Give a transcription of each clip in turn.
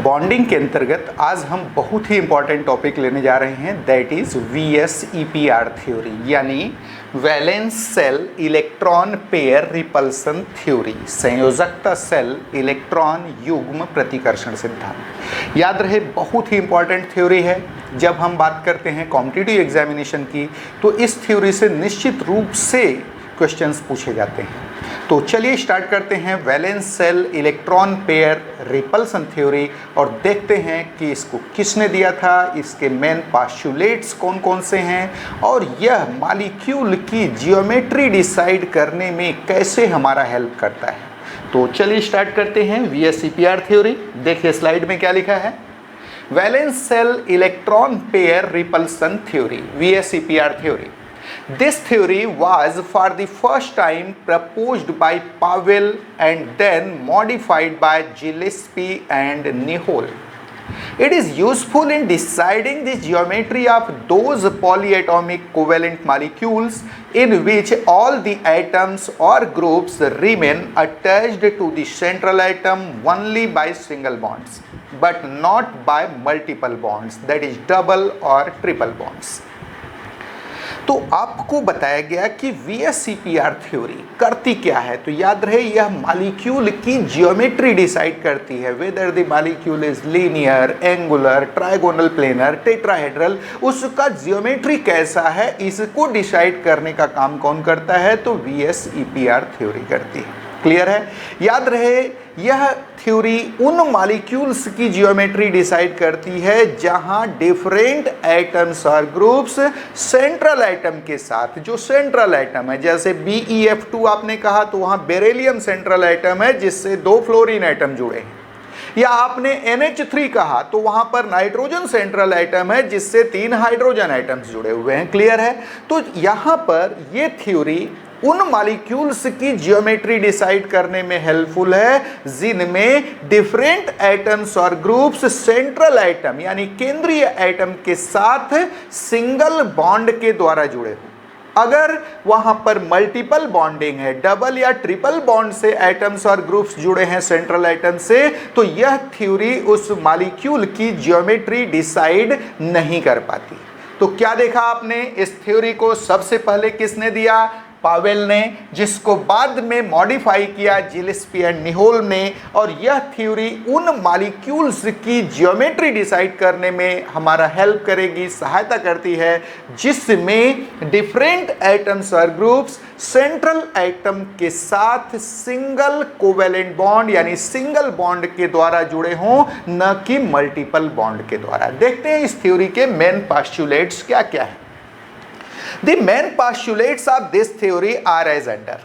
Bonding के अंतर्गत आज हम बहुत ही इंपॉर्टेंट टॉपिक लेने जा रहे हैं, दैट इज VSEPR थ्योरी, यानी valence shell electron pair repulsion theory, संयोजकता सेल इलेक्ट्रॉन युग्म प्रतिकर्षण सिद्धांत। याद रहे, बहुत ही इंपॉर्टेंट थ्योरी है। जब हम बात करते हैं कॉम्पिटिटिव एग्जामिनेशन की, तो इस थ्योरी से निश्चित रूप से क्वेश्चंस पूछे जाते हैं। तो चलिए स्टार्ट करते हैं valence shell electron pair repulsion theory और देखते हैं कि इसको किसने दिया था, इसके मेन पोस्टुलेट्स कौन कौन से हैं और यह मॉलिक्यूल की जियोमेट्री डिसाइड करने में कैसे हमारा हेल्प करता है। तो चलिए स्टार्ट करते हैं VSEPR थ्योरी। देखिए स्लाइड में क्या लिखा है, valence shell electron pair repulsion theory, VSEPR theory. This theory was for the first time proposed by Powell and then modified by Gillespie and Nihoul. It is useful in deciding the geometry of those polyatomic covalent molecules in which all the atoms or groups remain attached to the central atom only by single bonds, but not by multiple bonds, that is double or triple bonds. तो आपको बताया गया कि VSEPR theory करती क्या है। तो याद रहे, यह मॉलिक्यूल की जियोमेट्री डिसाइड करती है, whether the molecule is linear, angular, trigonal, planar, tetrahedral, उसका जियोमेट्री कैसा है, इसको डिसाइड करने का काम कौन करता है, तो VSEPR थ्योरी करती है। क्लियर है। याद रहे, यह थ्योरी उन मॉलिक्यूल्स की जियोमेट्री डिसाइड करती है जहां डिफरेंट एटम्स और ग्रुप्स सेंट्रल एटम के साथ, जो सेंट्रल एटम है, जैसे BeF2 आपने कहा तो वहां बेरिलियम सेंट्रल एटम है जिससे 2 फ्लोरीन एटम जुड़े हैं, या आपने NH3 कहा तो वहां पर नाइट्रोजन सेंट्रल एटम है जिससे 3 हाइड्रोजन एटम्स जुड़े हुए हैं। क्लियर है। तो यहां पर यह थ्योरी उन मॉलिक्यूल्स की जियोमेट्री डिसाइड करने में हेल्पफुल है जिनमें डिफरेंट एटम्स और ग्रुप्स सेंट्रल एटम यानी केंद्रीय एटम के साथ सिंगल बॉन्ड के द्वारा जुड़े हो। अगर वहां पर मल्टीपल बॉन्डिंग है, डबल या ट्रिपल बॉन्ड से एटम्स और ग्रुप्स जुड़े हैं सेंट्रल एटम से, तो यह थ्योरी उस मॉलिक्यूल की जियोमेट्री डिसाइड नहीं कर पाती। तो क्या देखा आपने, इस थ्योरी को सबसे पहले किसने दिया, पावेल ने, जिसको बाद में मॉडिफाई किया जिलेस्पी एंड निहोल ने। और यह थ्योरी उन मॉलिक्यूल्स की जियोमेट्री डिसाइड करने में हमारा हेल्प करेगी, सहायता करती है, जिसमें डिफरेंट एटम्स और ग्रुप्स सेंट्रल एटम के साथ सिंगल कोवेलेंट बॉन्ड यानी सिंगल बॉन्ड के द्वारा जुड़े हों, न कि मल्टीपल बॉन्ड के द्वारा। देखते हैं इस थ्योरी के मेन पोस्टुलेट्स क्या क्या है। The main postulates of this theory are as under.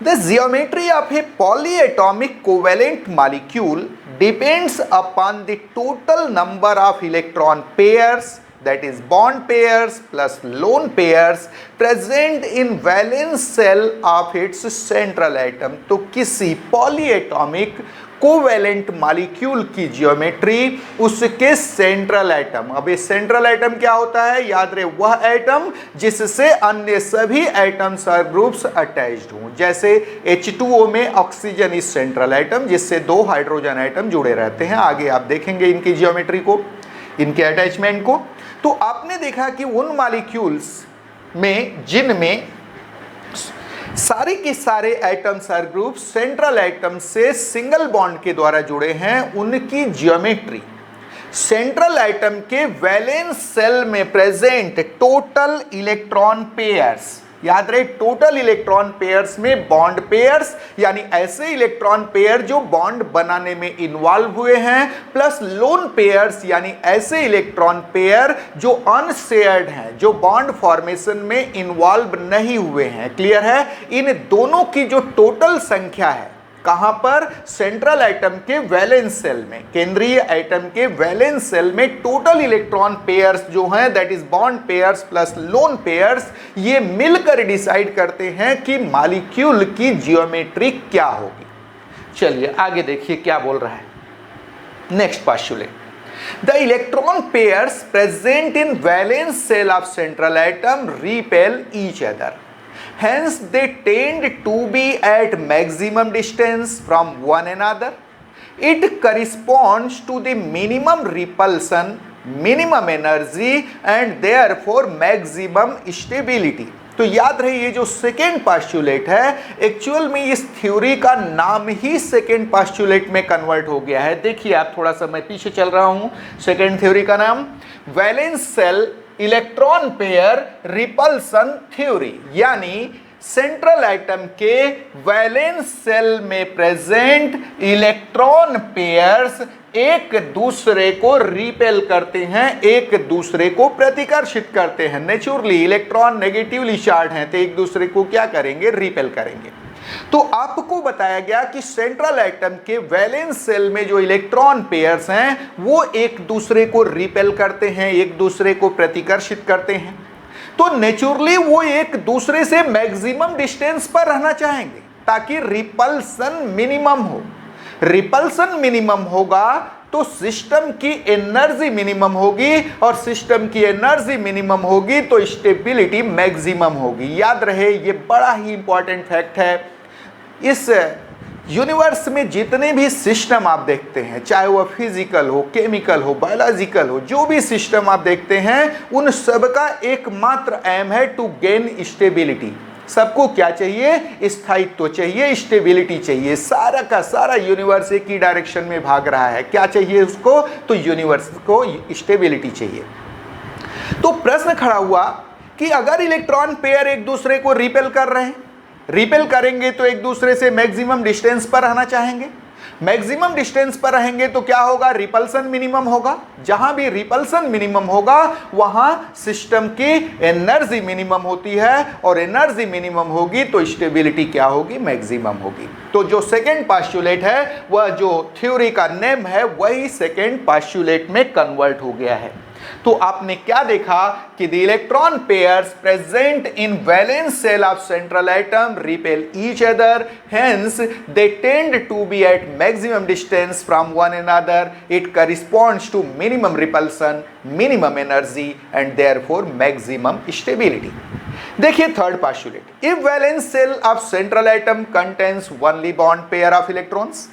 The geometry of a polyatomic covalent molecule depends upon the total number of electron pairs, that is bond pairs plus lone pairs present in valence cell of its central atom. तो किसी polyatomic covalent molecule की geometry उसके central atom, अब ये central atom क्या होता है, याद रहे, वह एटम जिससे अन्य सभी एटम्स और ग्रुप्स अटैच्ड हों। जैसे H2O में ऑक्सीजन इज सेंट्रल एटम जिससे 2 हाइड्रोजन एटम जुड़े रहते हैं। आगे आप देखेंगे इनकी जियोमेट्री को, इनके अटैचमेंट को। तो आपने देखा कि उन मॉलिक्यूल्स में जिनमें सारे के सारे एटम्स और ग्रुप सेंट्रल एटम से सिंगल बॉन्ड के द्वारा जुड़े हैं, उनकी जियोमेट्री सेंट्रल एटम के वैलेंस सेल में प्रेजेंट टोटल इलेक्ट्रॉन पेयर्स, याद रहे, टोटल इलेक्ट्रॉन पेयर्स में बॉन्ड पेयर्स यानी ऐसे इलेक्ट्रॉन पेयर जो बॉन्ड बनाने में इन्वॉल्व हुए हैं, प्लस लोन पेयर्स यानी ऐसे इलेक्ट्रॉन पेयर जो अनशेयर्ड हैं, जो बॉन्ड फॉर्मेशन में इन्वॉल्व नहीं हुए हैं। क्लियर है। इन दोनों की जो टोटल संख्या है, कहां पर, सेंट्रल एटम के वैलेंस सेल में, केंद्रीय एटम के वैलेंस सेल में टोटल इलेक्ट्रॉन पेयर्स जो हैं, that is bond pairs plus lone pairs, ये मिलकर डिसाइड करते हैं कि मॉलिक्यूल की जियोमेट्री क्या होगी। चलिए आगे देखिए क्या बोल रहा है next postulate. The electron pairs present in valence shell of central atom repel each other, hence they tend to be at maximum distance from one another. it corresponds to the minimum repulsion, minimum energy and therefore maximum stability। तो याद रहे ये जो second postulate है actual में इस theory का नाम ही सेकेंड पास्टुलेट में कन्वर्ट हो गया है। देखिए आप थोड़ा सा मैं पीछे चल रहा हूं। सेकेंड थ्योरी का नाम valence shell electron pair repulsion theory, यानी सेंट्रल एटम के वैलेंस सेल में प्रेजेंट इलेक्ट्रॉन पेयर्स एक दूसरे को रिपेल करते हैं, एक दूसरे को प्रतिकर्षित करते हैं। नेचुरली इलेक्ट्रॉन नेगेटिवली चार्ज हैं तो एक दूसरे को क्या करेंगे, रिपेल करेंगे। तो आपको बताया गया कि सेंट्रल एटम के वैलेंस सेल में जो इलेक्ट्रॉन पेयर्स हैं वो एक दूसरे को रिपेल करते हैं, एक दूसरे को प्रतिकर्षित करते हैं। तो नेचुरली वो एक दूसरे से मैक्सिमम डिस्टेंस पर रहना चाहेंगे ताकि रिपल्सन मिनिमम हो। रिपल्सन मिनिमम होगा तो सिस्टम की एनर्जी मिनिमम होगी और सिस्टम की एनर्जी मिनिमम होगी तो स्टेबिलिटी मैक्सिमम होगी। याद रहे ये बड़ा ही इंपॉर्टेंट फैक्ट है। इस यूनिवर्स में जितने भी सिस्टम आप देखते हैं, चाहे वो फिजिकल हो, केमिकल हो, बायोलॉजिकल हो, जो भी सिस्टम आप देखते हैं उन सबका एकमात्र एम है टू गेन स्टेबिलिटी। सबको क्या चाहिए, स्थायित्व चाहिए, स्टेबिलिटी चाहिए। सारा का सारा यूनिवर्स एक ही डायरेक्शन में भाग रहा है। क्या चाहिए उसको, तो यूनिवर्स को स्टेबिलिटी चाहिए। तो प्रश्न खड़ा हुआ कि अगर इलेक्ट्रॉन पेयर एक दूसरे को रिपेल कर रहे हैं, रिपेल करेंगे तो एक दूसरे से मैक्सिमम डिस्टेंस पर रहना चाहेंगे। मैक्सिमम डिस्टेंस पर रहेंगे तो क्या होगा, रिपल्सन मिनिमम होगा। जहां भी रिपल्सन मिनिमम होगा वहां सिस्टम की एनर्जी मिनिमम होती है और एनर्जी मिनिमम होगी तो स्टेबिलिटी क्या होगी, मैक्सिमम होगी। तो जो सेकेंड पास्टुलेट है वह जो थ्योरी का नेम है वही सेकेंड पास्टुलेट में कन्वर्ट हो गया है। तो आपने क्या देखा कि the electron pairs present in valence shell of central atom repel each other, hence they tend to be at maximum distance from one another. It corresponds to minimum repulsion, minimum energy and therefore maximum stability. देखिए third postulate, if valence shell of central atom contains only bond pair of electrons,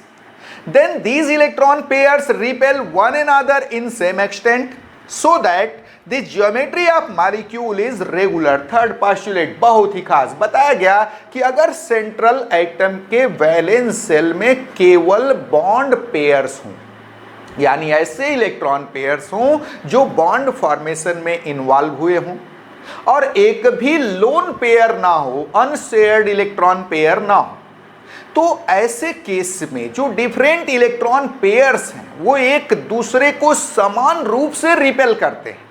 then these electron pairs repel one another in same extent so that the geometry of molecule is regular। Third postulate बहुत ही खास बताया गया कि अगर central atom के valence shell में केवल bond pairs हों, यानी ऐसे इलेक्ट्रॉन पेयर्स हों जो बॉन्ड फॉर्मेशन में इन्वॉल्व हुए हों और एक भी लोन पेयर ना हो, अनशेयर्ड इलेक्ट्रॉन पेयर ना हो, तो ऐसे केस में जो डिफरेंट इलेक्ट्रॉन पेयर्स हैं वो एक दूसरे को समान रूप से रिपेल करते हैं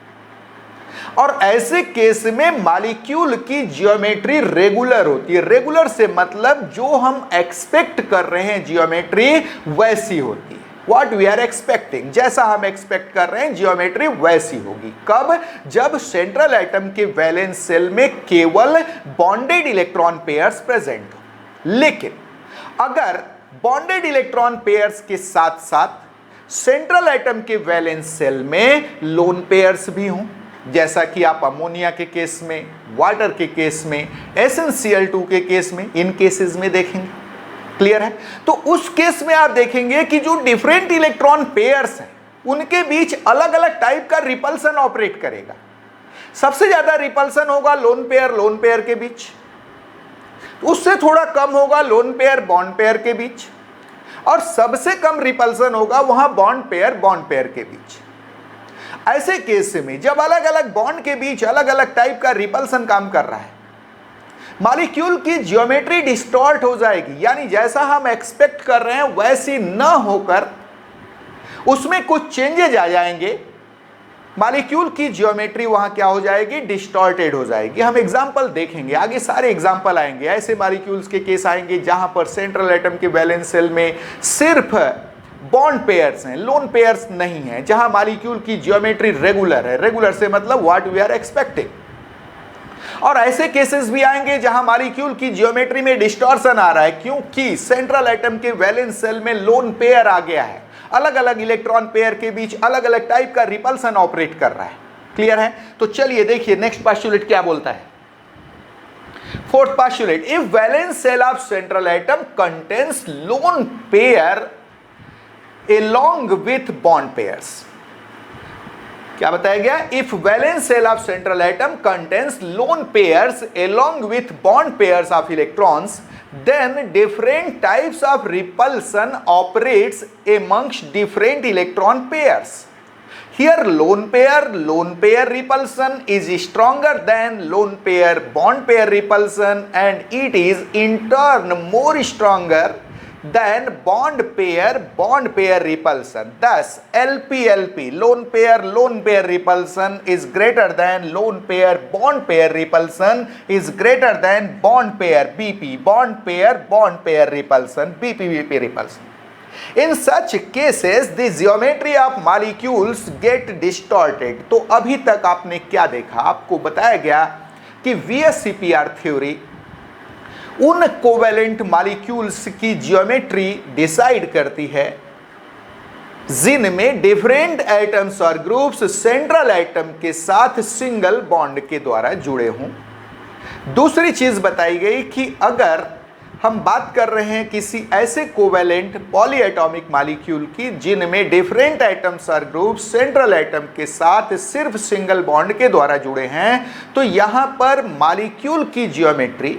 और ऐसे केस में मॉलिक्यूल की जियोमेट्री रेगुलर होती है। रेगुलर से मतलब जो हम एक्सपेक्ट कर रहे हैं जियोमेट्री वैसी होती है। What we are expecting, जैसा हम एक्सपेक्ट कर रहे हैं जियोमेट्री वैसी होगी। कब, जब सेंट्रल एटम के वैलेंस सेल में केवल बॉन्डेड इलेक्ट्रॉन पेयर्स प्रेजेंट हो। लेकिन अगर बॉन्डेड इलेक्ट्रॉन पेयर्स के साथ साथ सेंट्रल एटम के वैलेंस सेल में लोन पेयर्स भी हों, जैसा कि आप अमोनिया के केस में, वाटर के केस में, SnCl2 के केस में, इन केसेस में देखेंगे। क्लियर है? तो उस केस में आप देखेंगे कि जो डिफरेंट इलेक्ट्रॉन पेयर्स हैं उनके बीच अलग अलग टाइप का रिपल्सन ऑपरेट करेगा। सबसे ज्यादा रिपल्सन होगा लोन पेयर के बीच, उससे थोड़ा कम होगा लोन पेयर बॉन्ड पेयर के बीच और सबसे कम रिपल्सन होगा वहां बॉन्ड पेयर के बीच। ऐसे केस में जब अलग अलग बॉन्ड के बीच अलग अलग टाइप का रिपल्सन काम कर रहा है, मॉलिक्यूल की ज्योमेट्री डिस्टॉर्ट हो जाएगी, यानी जैसा हम एक्सपेक्ट कर रहे हैं वैसी न होकर उसमें कुछ चेंजेज आ जाएंगे। मॉलिक्यूल की ज्योमेट्री वहां क्या हो जाएगी, डिस्टॉर्टेड हो जाएगी। हम एग्जांपल देखेंगे, आगे सारे एग्जांपल आएंगे। ऐसे मॉलिक्यूल्स के केस आएंगे जहां पर सेंट्रल एटम के वैलेंस सेल में सिर्फ बॉन्ड पेयर्स हैं, लोन पेयर्स नहीं हैं, जहां मॉलिक्यूल की ज्योमेट्री रेगुलर है। रेगुलर से मतलब व्हाट वी आर एक्सपेक्टिंग। और ऐसे केसेस भी आएंगे जहां मॉलिक्यूल की ज्योमेट्री में डिस्टॉर्शन आ रहा है क्योंकि सेंट्रल एटम के वैलेंस सेल में लोन पेयर आ गया है, अलग अलग इलेक्ट्रॉन पेयर के बीच अलग अलग टाइप का रिपल्सन ऑपरेट कर रहा है। क्लियर है? तो चलिए देखिए नेक्स्ट पास्टुलेट क्या बोलता है। Fourth postulate, if valence shell of central atom contains lone pair along with bond pairs. क्या बताया गया? If valence shell of central atom contains lone pairs along with bond pairs of electrons, then different types of repulsion operates amongst different electron pairs. Here lone pair repulsion is stronger than lone pair bond pair repulsion, and it is in turn more stronger than bond pair repulsion. Thus LP lone pair repulsion is greater than lone pair bond pair repulsion is greater than bond pair BP bond pair repulsion BP repulsion. In such cases the geometry of molecules get distorted. तो अभी तक आपने क्या देखा? आपको बताया गया कि VSEPR थ्योरी उन कोवेलेंट मॉलिक्यूल्स की ज्योमेट्री डिसाइड करती है जिनमें डिफरेंट एटम्स और ग्रुप्स सेंट्रल एटम के साथ सिंगल बॉन्ड के द्वारा जुड़े हों। दूसरी चीज बताई गई कि अगर हम बात कर रहे हैं किसी ऐसे कोवेलेंट पॉलीएटॉमिक मॉलिक्यूल की जिनमें डिफरेंट एटम्स और ग्रुप्स सेंट्रल एटम के साथ सिर्फ सिंगल बॉन्ड के द्वारा जुड़े हैं, तो यहां पर मॉलिक्यूल की ज्योमेट्री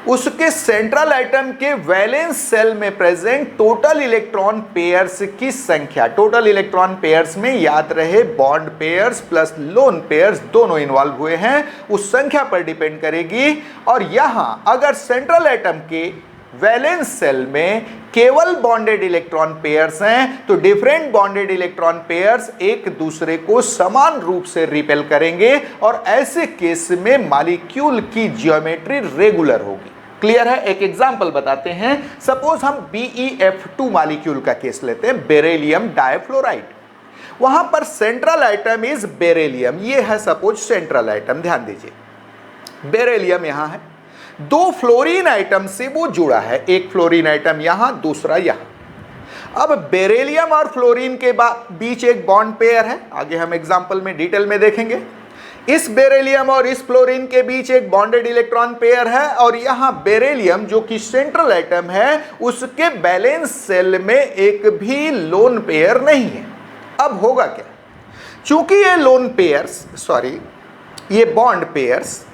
उसके सेंट्रल एटम के वैलेंस सेल में प्रेजेंट टोटल इलेक्ट्रॉन पेयर्स की संख्या, टोटल इलेक्ट्रॉन पेयर्स में याद रहे bond pairs plus lone pairs दोनों इन्वॉल्व हुए हैं, उस संख्या पर डिपेंड करेगी। और यहां अगर सेंट्रल एटम के वैलेंस सेल में केवल बॉन्डेड इलेक्ट्रॉन पेयर्स हैं तो डिफरेंट बॉन्डेड इलेक्ट्रॉन पेयर्स एक दूसरे को समान रूप से रिपेल करेंगे और ऐसे केस में मॉलिक्यूल की ज्योमेट्री रेगुलर होगी। क्लियर है? एक एग्जांपल बताते हैं। सपोज हम BeF2 मॉलिक्यूल का केस लेते हैं, बेरिलियम डाइफ्लोराइड। वहां पर सेंट्रल आइटम इज बेरिलियम, ये है सपोज सेंट्रल आइटम। ध्यान दीजिए बेरिलियम यहां है, दो फ्लोरीन आइटम से वो जुड़ा है, एक फ्लोरीन आइटम यहां दूसरा यहां। अब बेरिलियम और फ्लोरीन के बीच एक बॉन्ड पेयर है, आगे हम एग्जांपल में डिटेल में देखेंगे। इस बेरिलियम और इस फ्लोरीन के बीच एक बॉन्डेड इलेक्ट्रॉन पेयर है और यहां बेरिलियम जो कि सेंट्रल एटम है उसके बैलेंस सेल में एक भी लोन पेयर नहीं है। अब होगा क्या? चूंकि ये लोन पेयर्स ये बॉन्ड पेयर्स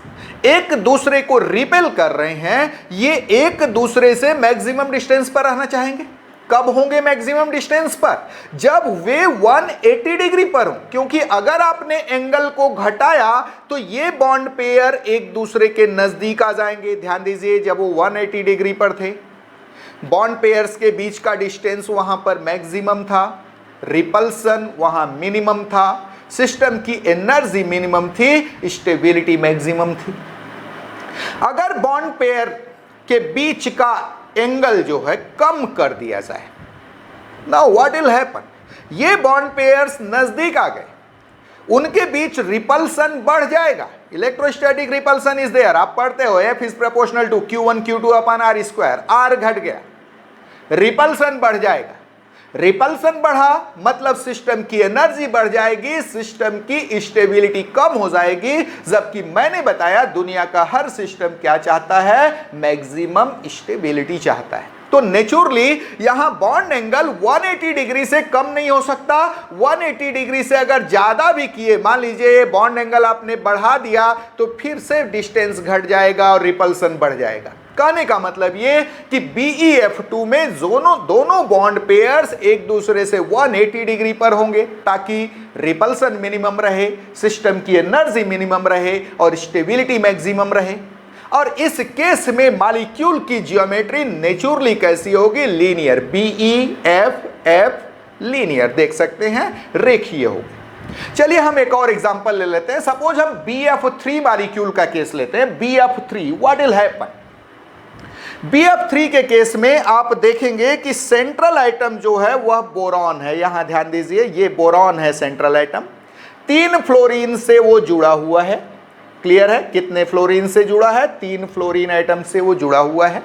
एक दूसरे को रिपेल कर रहे हैं, ये एक दूसरे से मैक्सिमम डिस्टेंस पर रहना चाहेंगे। कब होंगे मैक्सिमम डिस्टेंस पर? जब वे 180 डिग्री पर हों, क्योंकि अगर आपने एंगल को घटाया तो ये बॉन्ड पेयर एक दूसरे के नजदीक आ जाएंगे। ध्यान दीजिए जब वो 180 डिग्री पर थे, बॉन्ड पेयर्स के बीच का डिस्टेंस वहां पर मैक्सिमम था, रिपल्सन वहां मिनिमम था, सिस्टम की एनर्जी मिनिमम थी, स्टेबिलिटी मैक्सिमम थी। अगर बॉन्ड पेयर के बीच का एंगल जो है कम कर दिया जाए, नाउ व्हाट विल हैपन? ये बॉन्ड पेयर्स नजदीक आ गए, उनके बीच रिपल्सन बढ़ जाएगा। इलेक्ट्रोस्टैटिक रिपल्सन इज देयर, आप पढ़ते हो F is proportional to Q1 Q2 upon R square. R घट गया, रिपल्सन बढ़ जाएगा। रिपल्सन बढ़ा मतलब सिस्टम की एनर्जी बढ़ जाएगी, सिस्टम की स्टेबिलिटी कम हो जाएगी। जबकि मैंने बताया दुनिया का हर सिस्टम क्या चाहता है? मैक्सिमम स्टेबिलिटी चाहता है। तो नेचुरली यहां बॉन्ड एंगल 180 डिग्री से कम नहीं हो सकता। 180 डिग्री से अगर ज्यादा भी किए, मान लीजिए बॉन्ड एंगल आपने बढ़ा दिया, तो फिर से डिस्टेंस घट जाएगा और रिपल्सन बढ़ जाएगा। कहने का मतलब ये कि BeF2 में दोनों बॉन्ड पेयर्स एक दूसरे से 180 डिग्री पर होंगे ताकि रिपल्सन मिनिमम रहे, सिस्टम की एनर्जी मिनिमम रहे और स्टेबिलिटी मैक्सिमम रहे। और इस केस में मॉलिक्यूल की ज्योमेट्री नेचुरली कैसी होगी? लीनियर। BeF लीनियर, देख सकते हैं रेखीय होगी। चलिए हम एक और एग्जांपल ले लेते हैं। सपोज हम BeF3 मॉलिक्यूल का केस लेते हैं। BeF3 what will happen? BeF3 के केस में आप देखेंगे कि सेंट्रल आइटम जो है वह बोरॉन है। यहां ध्यान दीजिए, ये बोरॉन है सेंट्रल आइटम, 3 फ्लोरीन से वो जुड़ा हुआ है। क्लियर है? कितने फ्लोरीन से जुड़ा है? 3 फ्लोरीन आइटम से वो जुड़ा हुआ है।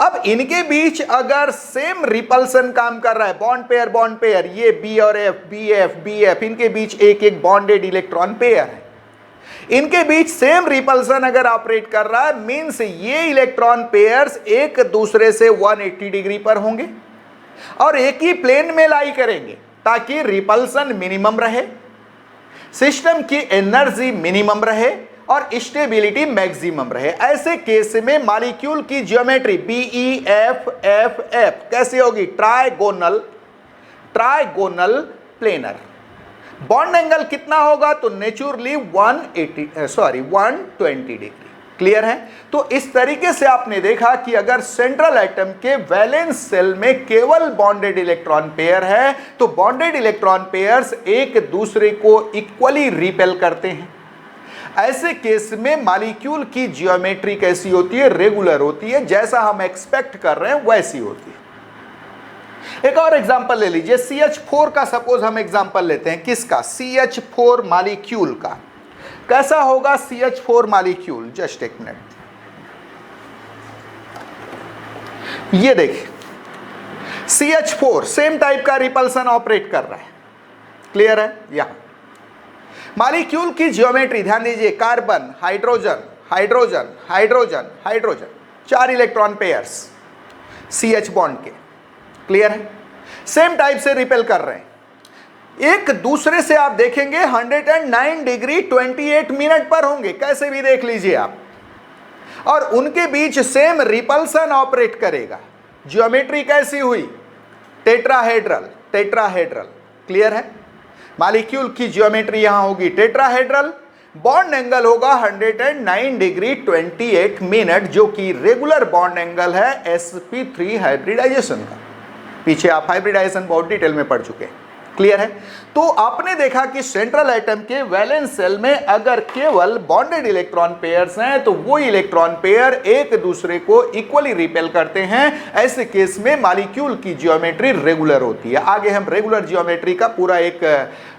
अब इनके बीच अगर सेम रिपल्सन काम कर रहा है, बॉन्ड पेयर, ये B और F, BF, इनके बीच एक एक बॉन्डेड इलेक्ट्रॉन पेयर है, इनके बीच सेम रिपल्सन अगर ऑपरेट कर रहा है, मींस ये इलेक्ट्रॉन पेयर्स एक दूसरे से 180 डिग्री पर होंगे। और एक ही प्लेन में लाई करेंगे ताकि रिपल्सन मिनिमम रहे, सिस्टम की एनर्जी मिनिमम रहे और स्टेबिलिटी मैक्सिमम रहे। ऐसे केस में मॉलिक्यूल की ज्योमेट्री BEFFF कैसी होगी? Trigonal planar. बॉन्ड एंगल कितना होगा? तो नेचुरली 120 डिग्री। क्लियर है? तो इस तरीके से आपने देखा कि अगर सेंट्रल एटम के वैलेंस सेल में केवल बॉन्डेड इलेक्ट्रॉन पेयर है तो बॉन्डेड इलेक्ट्रॉन पेयर्स एक दूसरे को इक्वली रिपेल करते हैं। ऐसे केस में मॉलिक्यूल की ज्योमेट्री कैसी होती है? रेगुलर होती है, जैसा हम एक्सपेक्ट कर रहे हैं वैसी होती है। एक और एग्जांपल ले लीजिए, CH4 का सपोज हम एग्जांपल लेते हैं। किसका? CH4 मॉलिक्यूल का। कैसा होगा CH4 मॉलिक्यूल? जस्ट एक मिनट, ये देखिए CH4 सेम टाइप का रिपल्सन ऑपरेट कर रहा है। क्लियर है? यहां मॉलिक्यूल की ज्योमेट्री ध्यान दीजिए, carbon, hydrogen, hydrogen, hydrogen, hydrogen, 4 electron pairs CH bond के। क्लियर है? सेम टाइप से रिपेल कर रहे हैं। एक दूसरे से आप देखेंगे 109 डिग्री 28 मिनट पर होंगे, कैसे भी देख लीजिए आप, और उनके बीच सेम रिपल्सन ऑपरेट करेगा। ज्योमेट्री कैसी हुई? टेट्राहेड्रल। क्लियर है? मॉलिक्यूल की ज्योमेट्री यहां होगी टेट्राहेड्रल, बॉन्ड एंगल होगा 109 डिग्री 28 मिनट, जो कि रेगुलर बॉन्ड एंगल है sp3 हाइब्रिडाइजेशन का। पीछे आप हाइब्रिडाइजेशन बहुत डिटेल में पढ़ चुके हैं। क्लियर है? तो आपने देखा कि सेंट्रल एटम के वैलेंस सेल में अगर केवल बॉन्डेड इलेक्ट्रॉन पेयर्स हैं तो वो इलेक्ट्रॉन पेयर एक दूसरे को इक्वली रिपेल करते हैं। ऐसे केस में मॉलिक्यूल की ज्योमेट्री रेगुलर होती है। आगे हम रेगुलर ज्योमेट्री का पूरा एक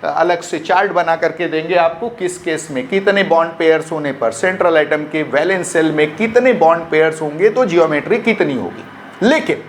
अलग से चार्ट बना करके देंगे आपको, किस केस में कितने बॉन्ड पेयर्स होने पर सेंट्रल एटम के वैलेंस सेल में कितने बॉन्ड पेयर्स होंगे तो ज्योमेट्री कितनी होगी। लेकिन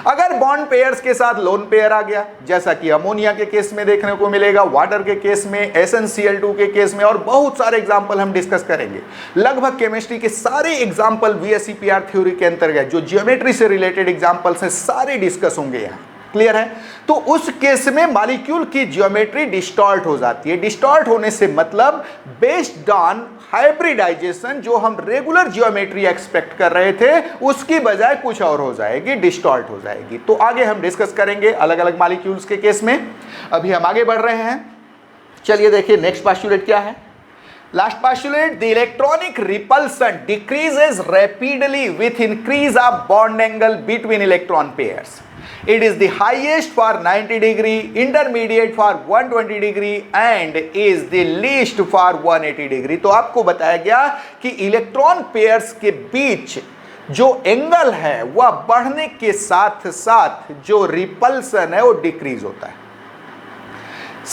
अगर बॉन्ड पेयर्स के साथ लोन पेयर आ गया, जैसा कि अमोनिया के केस में देखने को मिलेगा, वाटर के केस में, SnCl2 के केस में, और बहुत सारे एग्जांपल हम डिस्कस करेंगे। लगभग केमिस्ट्री के सारे एग्जांपल VSEPR थ्योरी के अंतर्गत जो ज्योमेट्री से रिलेटेड एग्जांपल्स हैं सारे डिस्कस होंगे यहाँ। क्लियर है? तो उस केस में मॉलिक्यूल की ज्योमेट्री डिस्टॉर्ट हो जाती है। डिस्टॉर्ट होने से मतलब बेस्ड ऑन हाइब्रिडाइजेशन, जो हम रेगुलर ज्योमेट्री एक्सपेक्ट कर रहे थे उसकी बजाय कुछ और हो जाएगी, डिस्टॉर्ट हो जाएगी। तो आगे हम डिस्कस करेंगे अलग अलग मॉलिक्यूल्स के केस में। अभी हम आगे बढ़ रहे हैं। चलिए देखिए नेक्स्ट पोस्टुलेट क्या है। Last postulate, the electronic repulsion decreases rapidly with increase of bond angle between electron pairs. It is the highest for 90 degree, intermediate for 120 degree and is the least for 180 degree. तो आपको बताया गया कि electron pairs के बीच जो angle है वह बढ़ने के साथ साथ जो रिपल्सन है वो डिक्रीज होता है।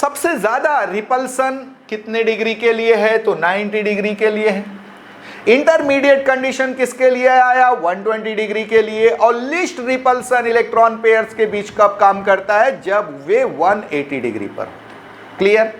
सबसे ज्यादा रिपल्सन कितने डिग्री के लिए है? तो 90 डिग्री के लिए है। इंटरमीडिएट कंडीशन किसके लिए आया? 120 डिग्री के लिए। और लीस्ट रिपल्सन इलेक्ट्रॉन पेयर्स के बीच कब काम करता है? जब वे 180 डिग्री पर हो। क्लियर?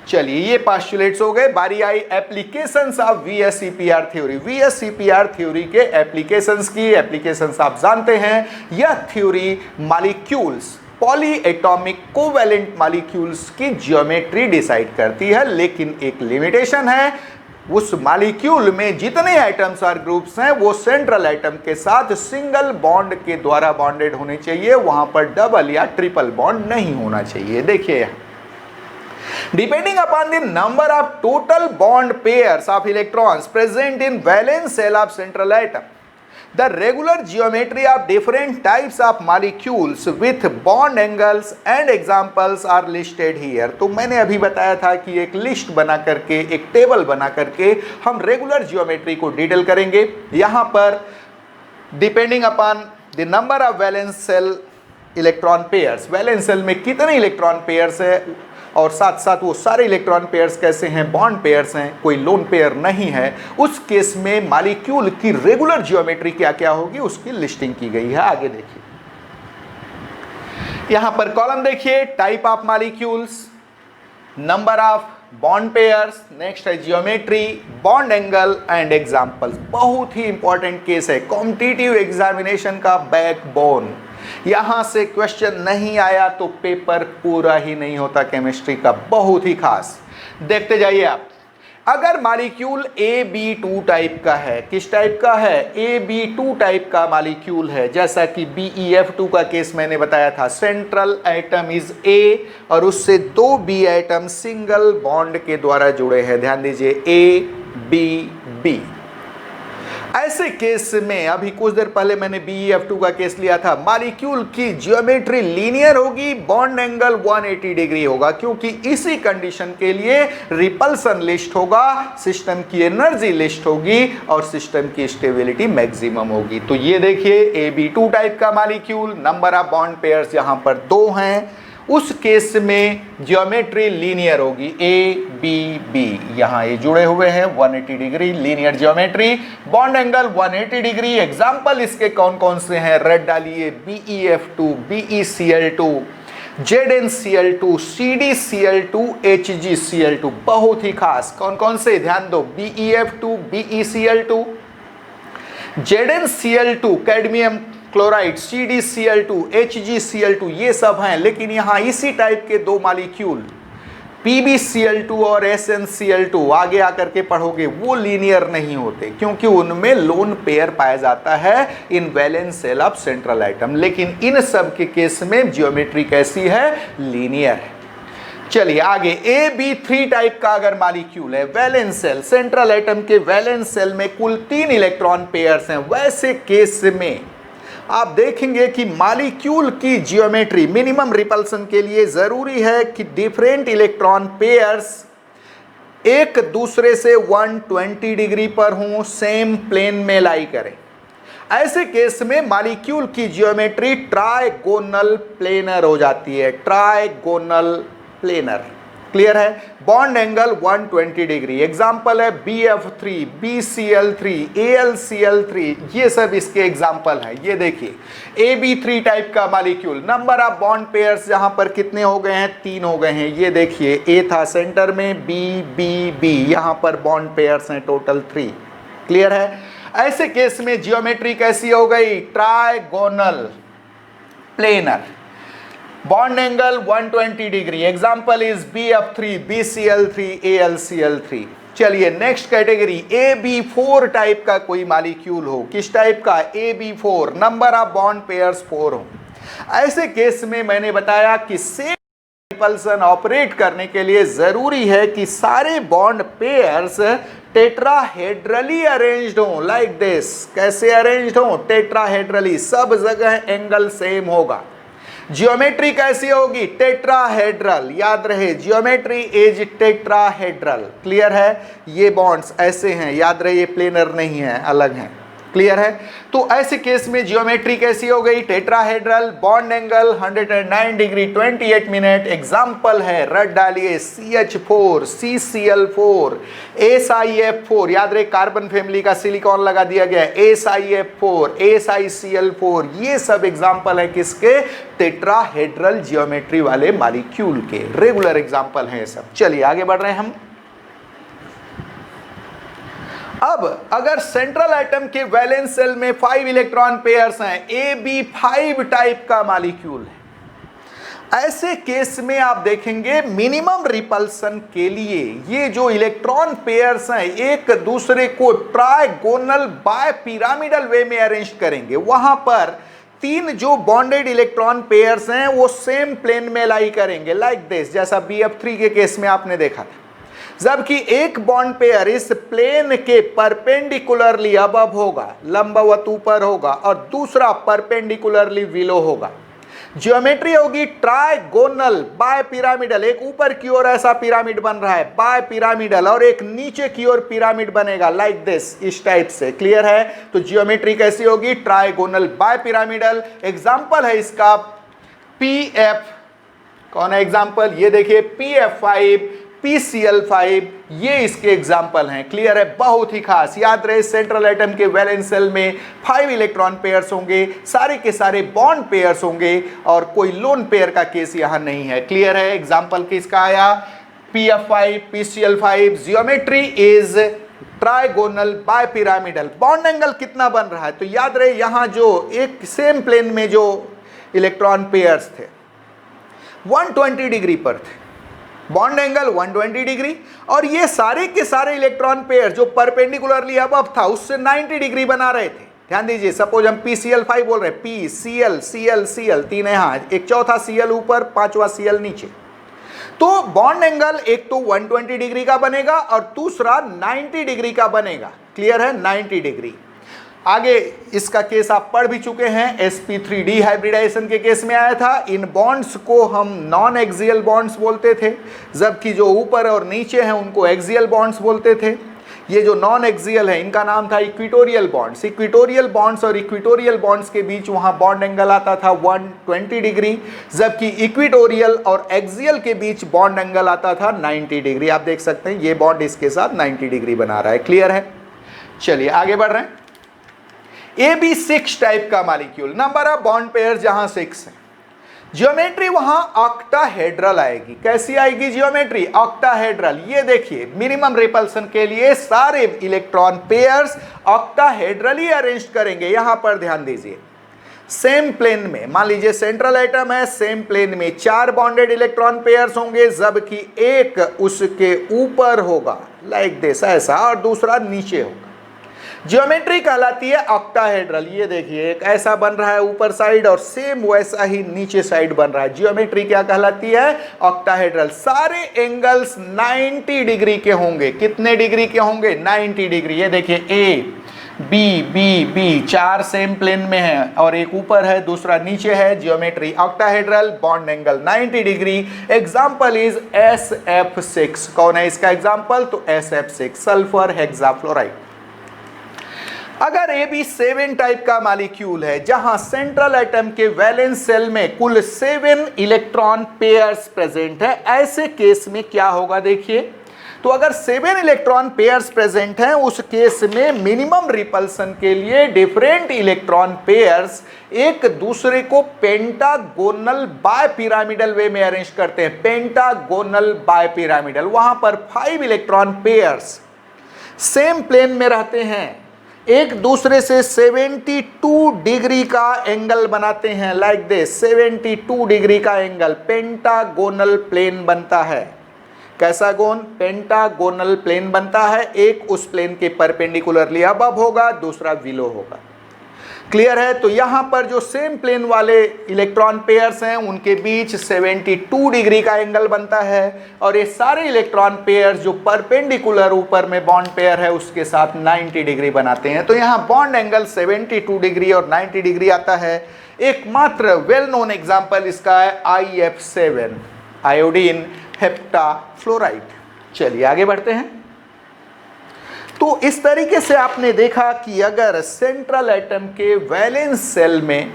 चलिए ये पोस्टुलेट्स हो गए। बारी आई applications of VSEPR theory. VSEPR theory के एप्लीकेशंस की। एप्लीकेशंस आप जानते हैं, यह theory molecules, polyatomic covalent molecules की ज्योमेट्री डिसाइड करती है, लेकिन एक लिमिटेशन है, उस मॉलिक्यूल में जितने एटम्स और ग्रुप्स हैं वो सेंट्रल एटम के साथ सिंगल बॉन्ड के द्वारा बॉन्डेड होने चाहिए, वहां पर डबल या ट्रिपल बॉन्ड नहीं होना चाहिए। देखिए, depending upon the number of total bond pairs of electrons present in valence shell of central atom, the regular geometry of different types of molecules with bond angles and examples are listed here. तो मैंने अभी बताया था कि एक list बना करके, एक टेबल बना करके हम रेगुलर जियोमेट्री को डिटेल करेंगे। यहाँ पर depending upon the number of valence shell electron pairs, valence shell में कितने इलेक्ट्रॉन पेयर्स है और साथ साथ वो सारे इलेक्ट्रॉन पेयर्स कैसे हैं, बॉन्ड पेयर्स हैं, कोई लोन पेयर नहीं है, उस केस में मॉलिक्यूल की रेगुलर जियोमेट्री क्या क्या होगी उसकी लिस्टिंग की गई है। आगे देखिए, यहां पर कॉलम देखिए, type of molecules, number of bond pairs, next है geometry, bond angle and examples. बहुत ही इंपॉर्टेंट केस है, कॉम्पिटिटिव एग्जामिनेशन का बैकबोन। यहां से क्वेश्चन नहीं आया तो पेपर पूरा ही नहीं होता केमिस्ट्री का, बहुत ही खास। देखते जाइए आप। अगर मॉलिक्यूल AB2 टाइप का है, किस टाइप का है? AB2 टाइप का मॉलिक्यूल है, जैसा कि BeF2 का केस मैंने बताया था। सेंट्रल एटम इज A और उससे 2 B एटम सिंगल बॉन्ड के द्वारा जुड़े हैं। ध्यान दीजिए ABB। ऐसे केस में अभी कुछ देर पहले मैंने BeF2 का केस लिया था, मॉलिक्यूल की ज्योमेट्री लीनियर होगी, बॉन्ड एंगल 180 डिग्री होगा, क्योंकि इसी कंडीशन के लिए रिपल्सन लिस्ट होगा, सिस्टम की एनर्जी लिस्ट होगी और सिस्टम की स्टेबिलिटी मैक्सिमम होगी। तो ये देखिए AB2 टाइप का molecule, number of bond pairs यहां पर 2 हैं, उस केस में ज्योमेट्री लीनियर होगी ABB। यहां ये जुड़े हुए हैं 180 degree linear geometry, bond angle 180 degree. Example इसके कौन कौन से हैं? रेड डालिए, BeF2, BeCl2, ZnCl2, CdCl2, HgCl2। बहुत ही खास, कौन कौन से? ध्यान दो, BeF2, BeCl2, ZnCl2 cadmium chloride, CdCl2, HgCl2, ये सब हैं। लेकिन यहां इसी टाइप के 2 मॉलिक्यूल PbCl2 और SnCl2 आगे आकर के पढ़ोगे, वो लीनियर नहीं होते, क्योंकि उनमें लोन पेयर पाया जाता है इन valence shell of central atom. लेकिन इन सब के केस में ज्योमेट्री कैसी है? लीनियर है। चलिए आगे, AB3 टाइप का अगर मॉलिक्यूल है, वैलेंस सेल, सेंट्रल एटम के वैलेंस सेल में कुल 3 इलेक्ट्रॉन पेयर्स हैं, वैसे केस में आप देखेंगे कि मॉलिक्यूल की ज्योमेट्री मिनिमम रिपल्सन के लिए जरूरी है कि डिफरेंट इलेक्ट्रॉन पेयर्स एक दूसरे से 120 डिग्री पर हों, सेम प्लेन में लाई करें। ऐसे केस में मॉलिक्यूल की ज्योमेट्री ट्राइगोनल प्लेनर हो जाती है, ट्राइगोनल प्लेनर। क्लियर है? Bond angle 120 degree. एग्जाम्पल है BF3, BCl3, AlCl3, ये सब इसके एग्जाम्पल हैं। ये देखिए AB3 टाइप का molecule, number of bond pairs यहां पर कितने हो गए हैं? 3 हो गए हैं। ये देखिए A था सेंटर में, BBB, यहां पर बॉन्ड पेयर्स हैं टोटल 3। क्लियर है? ऐसे केस में ज्योमेट्री कैसी हो गई? Trigonal planar, bond angle 120 degree. Example is BF3, BCl3, AlCl3। चलिए नेक्स्ट कैटेगरी, AB4 टाइप का कोई मॉलिक्यूल हो, किस टाइप का? AB4, number of bond pairs 4 हो। ऐसे केस में मैंने बताया कि सेम रिपल्सन ऑपरेट करने के लिए जरूरी है कि सारे बॉन्ड पेयर्स टेट्राहेड्रली अरेंज्ड हो, लाइक दिस। कैसे अरेंज्ड हो? टेट्राहेड्रली, सब जगह एंगल सेम होगा। ज्योमेट्री कैसी होगी? टेट्राहेड्रल। याद रहे, ज्योमेट्री इज टेट्राहेड्रल। क्लियर है? ये बॉन्ड्स ऐसे हैं, याद रहे, ये प्लेनर नहीं है, अलग हैं। क्लियर है? तो ऐसे केस में ज्योमेट्री कैसी हो गई? Tetrahedral, bond angle 109 degree 28 minute. Example है, रट डालिए, CH4, CCl4, SiF4, याद रहे कार्बन फैमिली का सिलिकॉन लगा दिया गया है, SiF4, SiCl4, ये सब एग्जाम्पल है किसके? टेट्राहेड्रल ज्योमेट्री वाले मॉलिक्यूल के। रेगुलर एग्जाम्पल है ये सब। चलिए आगे बढ़ रहे हैं हम। अब अगर सेंट्रल एटम के वैलेंस सेल में 5 इलेक्ट्रॉन पेयर्स हैं, AB5 टाइप का मॉलिक्यूल है, ऐसे केस में आप देखेंगे मिनिमम रिपल्सन के लिए ये जो इलेक्ट्रॉन पेयर्स हैं एक दूसरे को ट्राइगोनल बाय पिरामिडल वे में अरेंज करेंगे। वहां पर 3 जो बॉन्डेड इलेक्ट्रॉन पेयर्स हैं वो सेम प्लेन में लाई करेंगे, लाइक दिस, जैसा BF3 के केस में आपने देखा था। जबकि एक बॉन्ड पेयर इस प्लेन के परपेंडिकुलरली अबव होगा, लंबवत ऊपर होगा, और दूसरा परपेंडिकुलरली बिलो होगा। ज्योमेट्री होगी ट्राइगोनल बाय पिरामिडल, एक ऊपर की ओर ऐसा पिरामिड बन रहा है बाय पिरामिडल, और एक नीचे की ओर पिरामिड बनेगा लाइक दिस, इस टाइप से। क्लियर है? तो ज्योमेट्री कैसी होगी? Trigonal bye pyramidal. एग्जाम्पल है इसका PF, कौन है एग्जाम्पल? ये देखिए PF5, PCl5, ये इसके एग्जाम्पल हैं। क्लियर है? बहुत ही खास। याद रहे, सेंट्रल एटम के वैलेंस सेल में 5 इलेक्ट्रॉन पेयर्स होंगे, सारे के सारे बॉन्ड पेयर्स होंगे, और कोई लोन पेयर का केस यहां नहीं है। क्लियर है? एग्जाम्पल किसका आया? PF5, PCl5, geometry is trigonal bipyramidal. Bond angle कितना बन रहा है? तो याद रहे यहां जो एक सेम प्लेन में जो इलेक्ट्रॉन पेयर्स थे 120 डिग्री पर थे, बॉन्ड एंगल 120 डिग्री, और ये सारे के सारे इलेक्ट्रॉन पेयर जो परपेंडिकुलरली अबव था उससे 90 डिग्री बना रहे थे। ध्यान दीजिए, सपोज हम PCl5 बोल रहे हैं, P, Cl, Cl, Cl, तीन यहां, एक चौथा Cl ऊपर, पांचवा Cl नीचे, तो बॉन्ड एंगल एक तो 120 डिग्री का बनेगा और दूसरा 90 डिग्री का बनेगा। क्लियर है? 90 डिग्री। आगे इसका केस आप पढ़ भी चुके हैं, sp3d हाइब्रिडाइजेशन के केस में आया था। इन बॉन्ड्स को हम नॉन एक्सियल बॉन्ड्स बोलते थे, जबकि जो ऊपर और नीचे हैं उनको एक्सियल बॉन्ड्स बोलते थे। ये जो नॉन एक्सियल है इनका नाम था इक्विटोरियल बॉन्ड्स। इक्विटोरियल बॉन्ड्स और इक्विटोरियल बॉन्ड्स के बीच वहां बॉन्ड एंगल आता था 120 डिग्री, जबकि इक्विटोरियल और एक्सियल के बीच बॉन्ड एंगल आता था 90 डिग्री। आप देख सकते हैं ये बॉन्ड इसके साथ 90 डिग्री बना रहा है। क्लियर है? चलिए आगे बढ़ रहे हैं। AB6 टाइप का molecule, number of bond pair जहां 6 है, ज्योमेट्री वहां ऑक्टाहेड्रल आएगी। कैसी आएगी ज्योमेट्री? ऑक्टाहेड्रल। ये देखिए मिनिमम रिपल्सन के लिए सारे इलेक्ट्रॉन पेयर्स ऑक्टाहेड्रली अरेंज करेंगे। यहां पर ध्यान दीजिए, सेम प्लेन में मान लीजिए सेंट्रल एटम है, सेम प्लेन में 4 बॉन्डेड इलेक्ट्रॉन पेयर्स होंगे, जबकि एक उसके ऊपर होगा लाइक दिस, ऐसा, और दूसरा नीचे होगा। ज्योमेट्री कहलाती है ऑक्टाहेड्रल। ये देखिए एक ऐसा बन रहा है ऊपर साइड और सेम वैसा ही नीचे साइड बन रहा है। ज्योमेट्री क्या कहलाती है? ऑक्टाहेड्रल। सारे एंगल्स 90 डिग्री के होंगे। कितने डिग्री के होंगे? 90 डिग्री। ये देखिए A B B B, 4 same plane में है और एक ऊपर है दूसरा नीचे है। Geometry octahedral, bond angle 90 degree. Example is SF6। कौन है इसका एग्जाम्पल? तो SF6, सल्फर हेक्साफ्लोराइड। अगर AB7 टाइप का मॉलिक्यूल है जहां सेंट्रल एटम के वैलेंस सेल में कुल 7 इलेक्ट्रॉन पेयर्स प्रेजेंट है, ऐसे केस में क्या होगा? देखिए, तो अगर 7 इलेक्ट्रॉन पेयर्स प्रेजेंट हैं उस केस में मिनिमम रिपल्सन के लिए डिफरेंट इलेक्ट्रॉन पेयर्स एक दूसरे को पेंटागोनल बायपिरामिडल वे में अरेंज करते हैं। पेंटागोनल बायपिरामिडल, वहां पर 5 इलेक्ट्रॉन पेयर्स सेम प्लेन में रहते हैं, एक दूसरे से 72 डिग्री का एंगल बनाते हैं लाइक दिस। 72 डिग्री का एंगल पेंटागोनल प्लेन बनता है। कैसा गोन? पेंटागोनल प्लेन बनता है। एक उस प्लेन के परपेंडिकुलरली अबव होगा, दूसरा बिलो होगा। क्लियर है? तो यहां पर जो सेम प्लेन वाले इलेक्ट्रॉन पेयर्स हैं उनके बीच 72 डिग्री का एंगल बनता है, और ये सारे इलेक्ट्रॉन पेयर्स जो परपेंडिकुलर ऊपर में बॉन्ड पेयर है उसके साथ 90 डिग्री बनाते हैं। तो यहां बॉन्ड एंगल 72 डिग्री और 90 डिग्री आता है। एकमात्र वेल नोन एग्जाम्पल इसका है IF7, आयोडीन हेप्टाफ्लोराइड। चलिए आगे बढ़ते हैं। तो इस तरीके से आपने देखा कि अगर सेंट्रल एटम के वैलेंस सेल में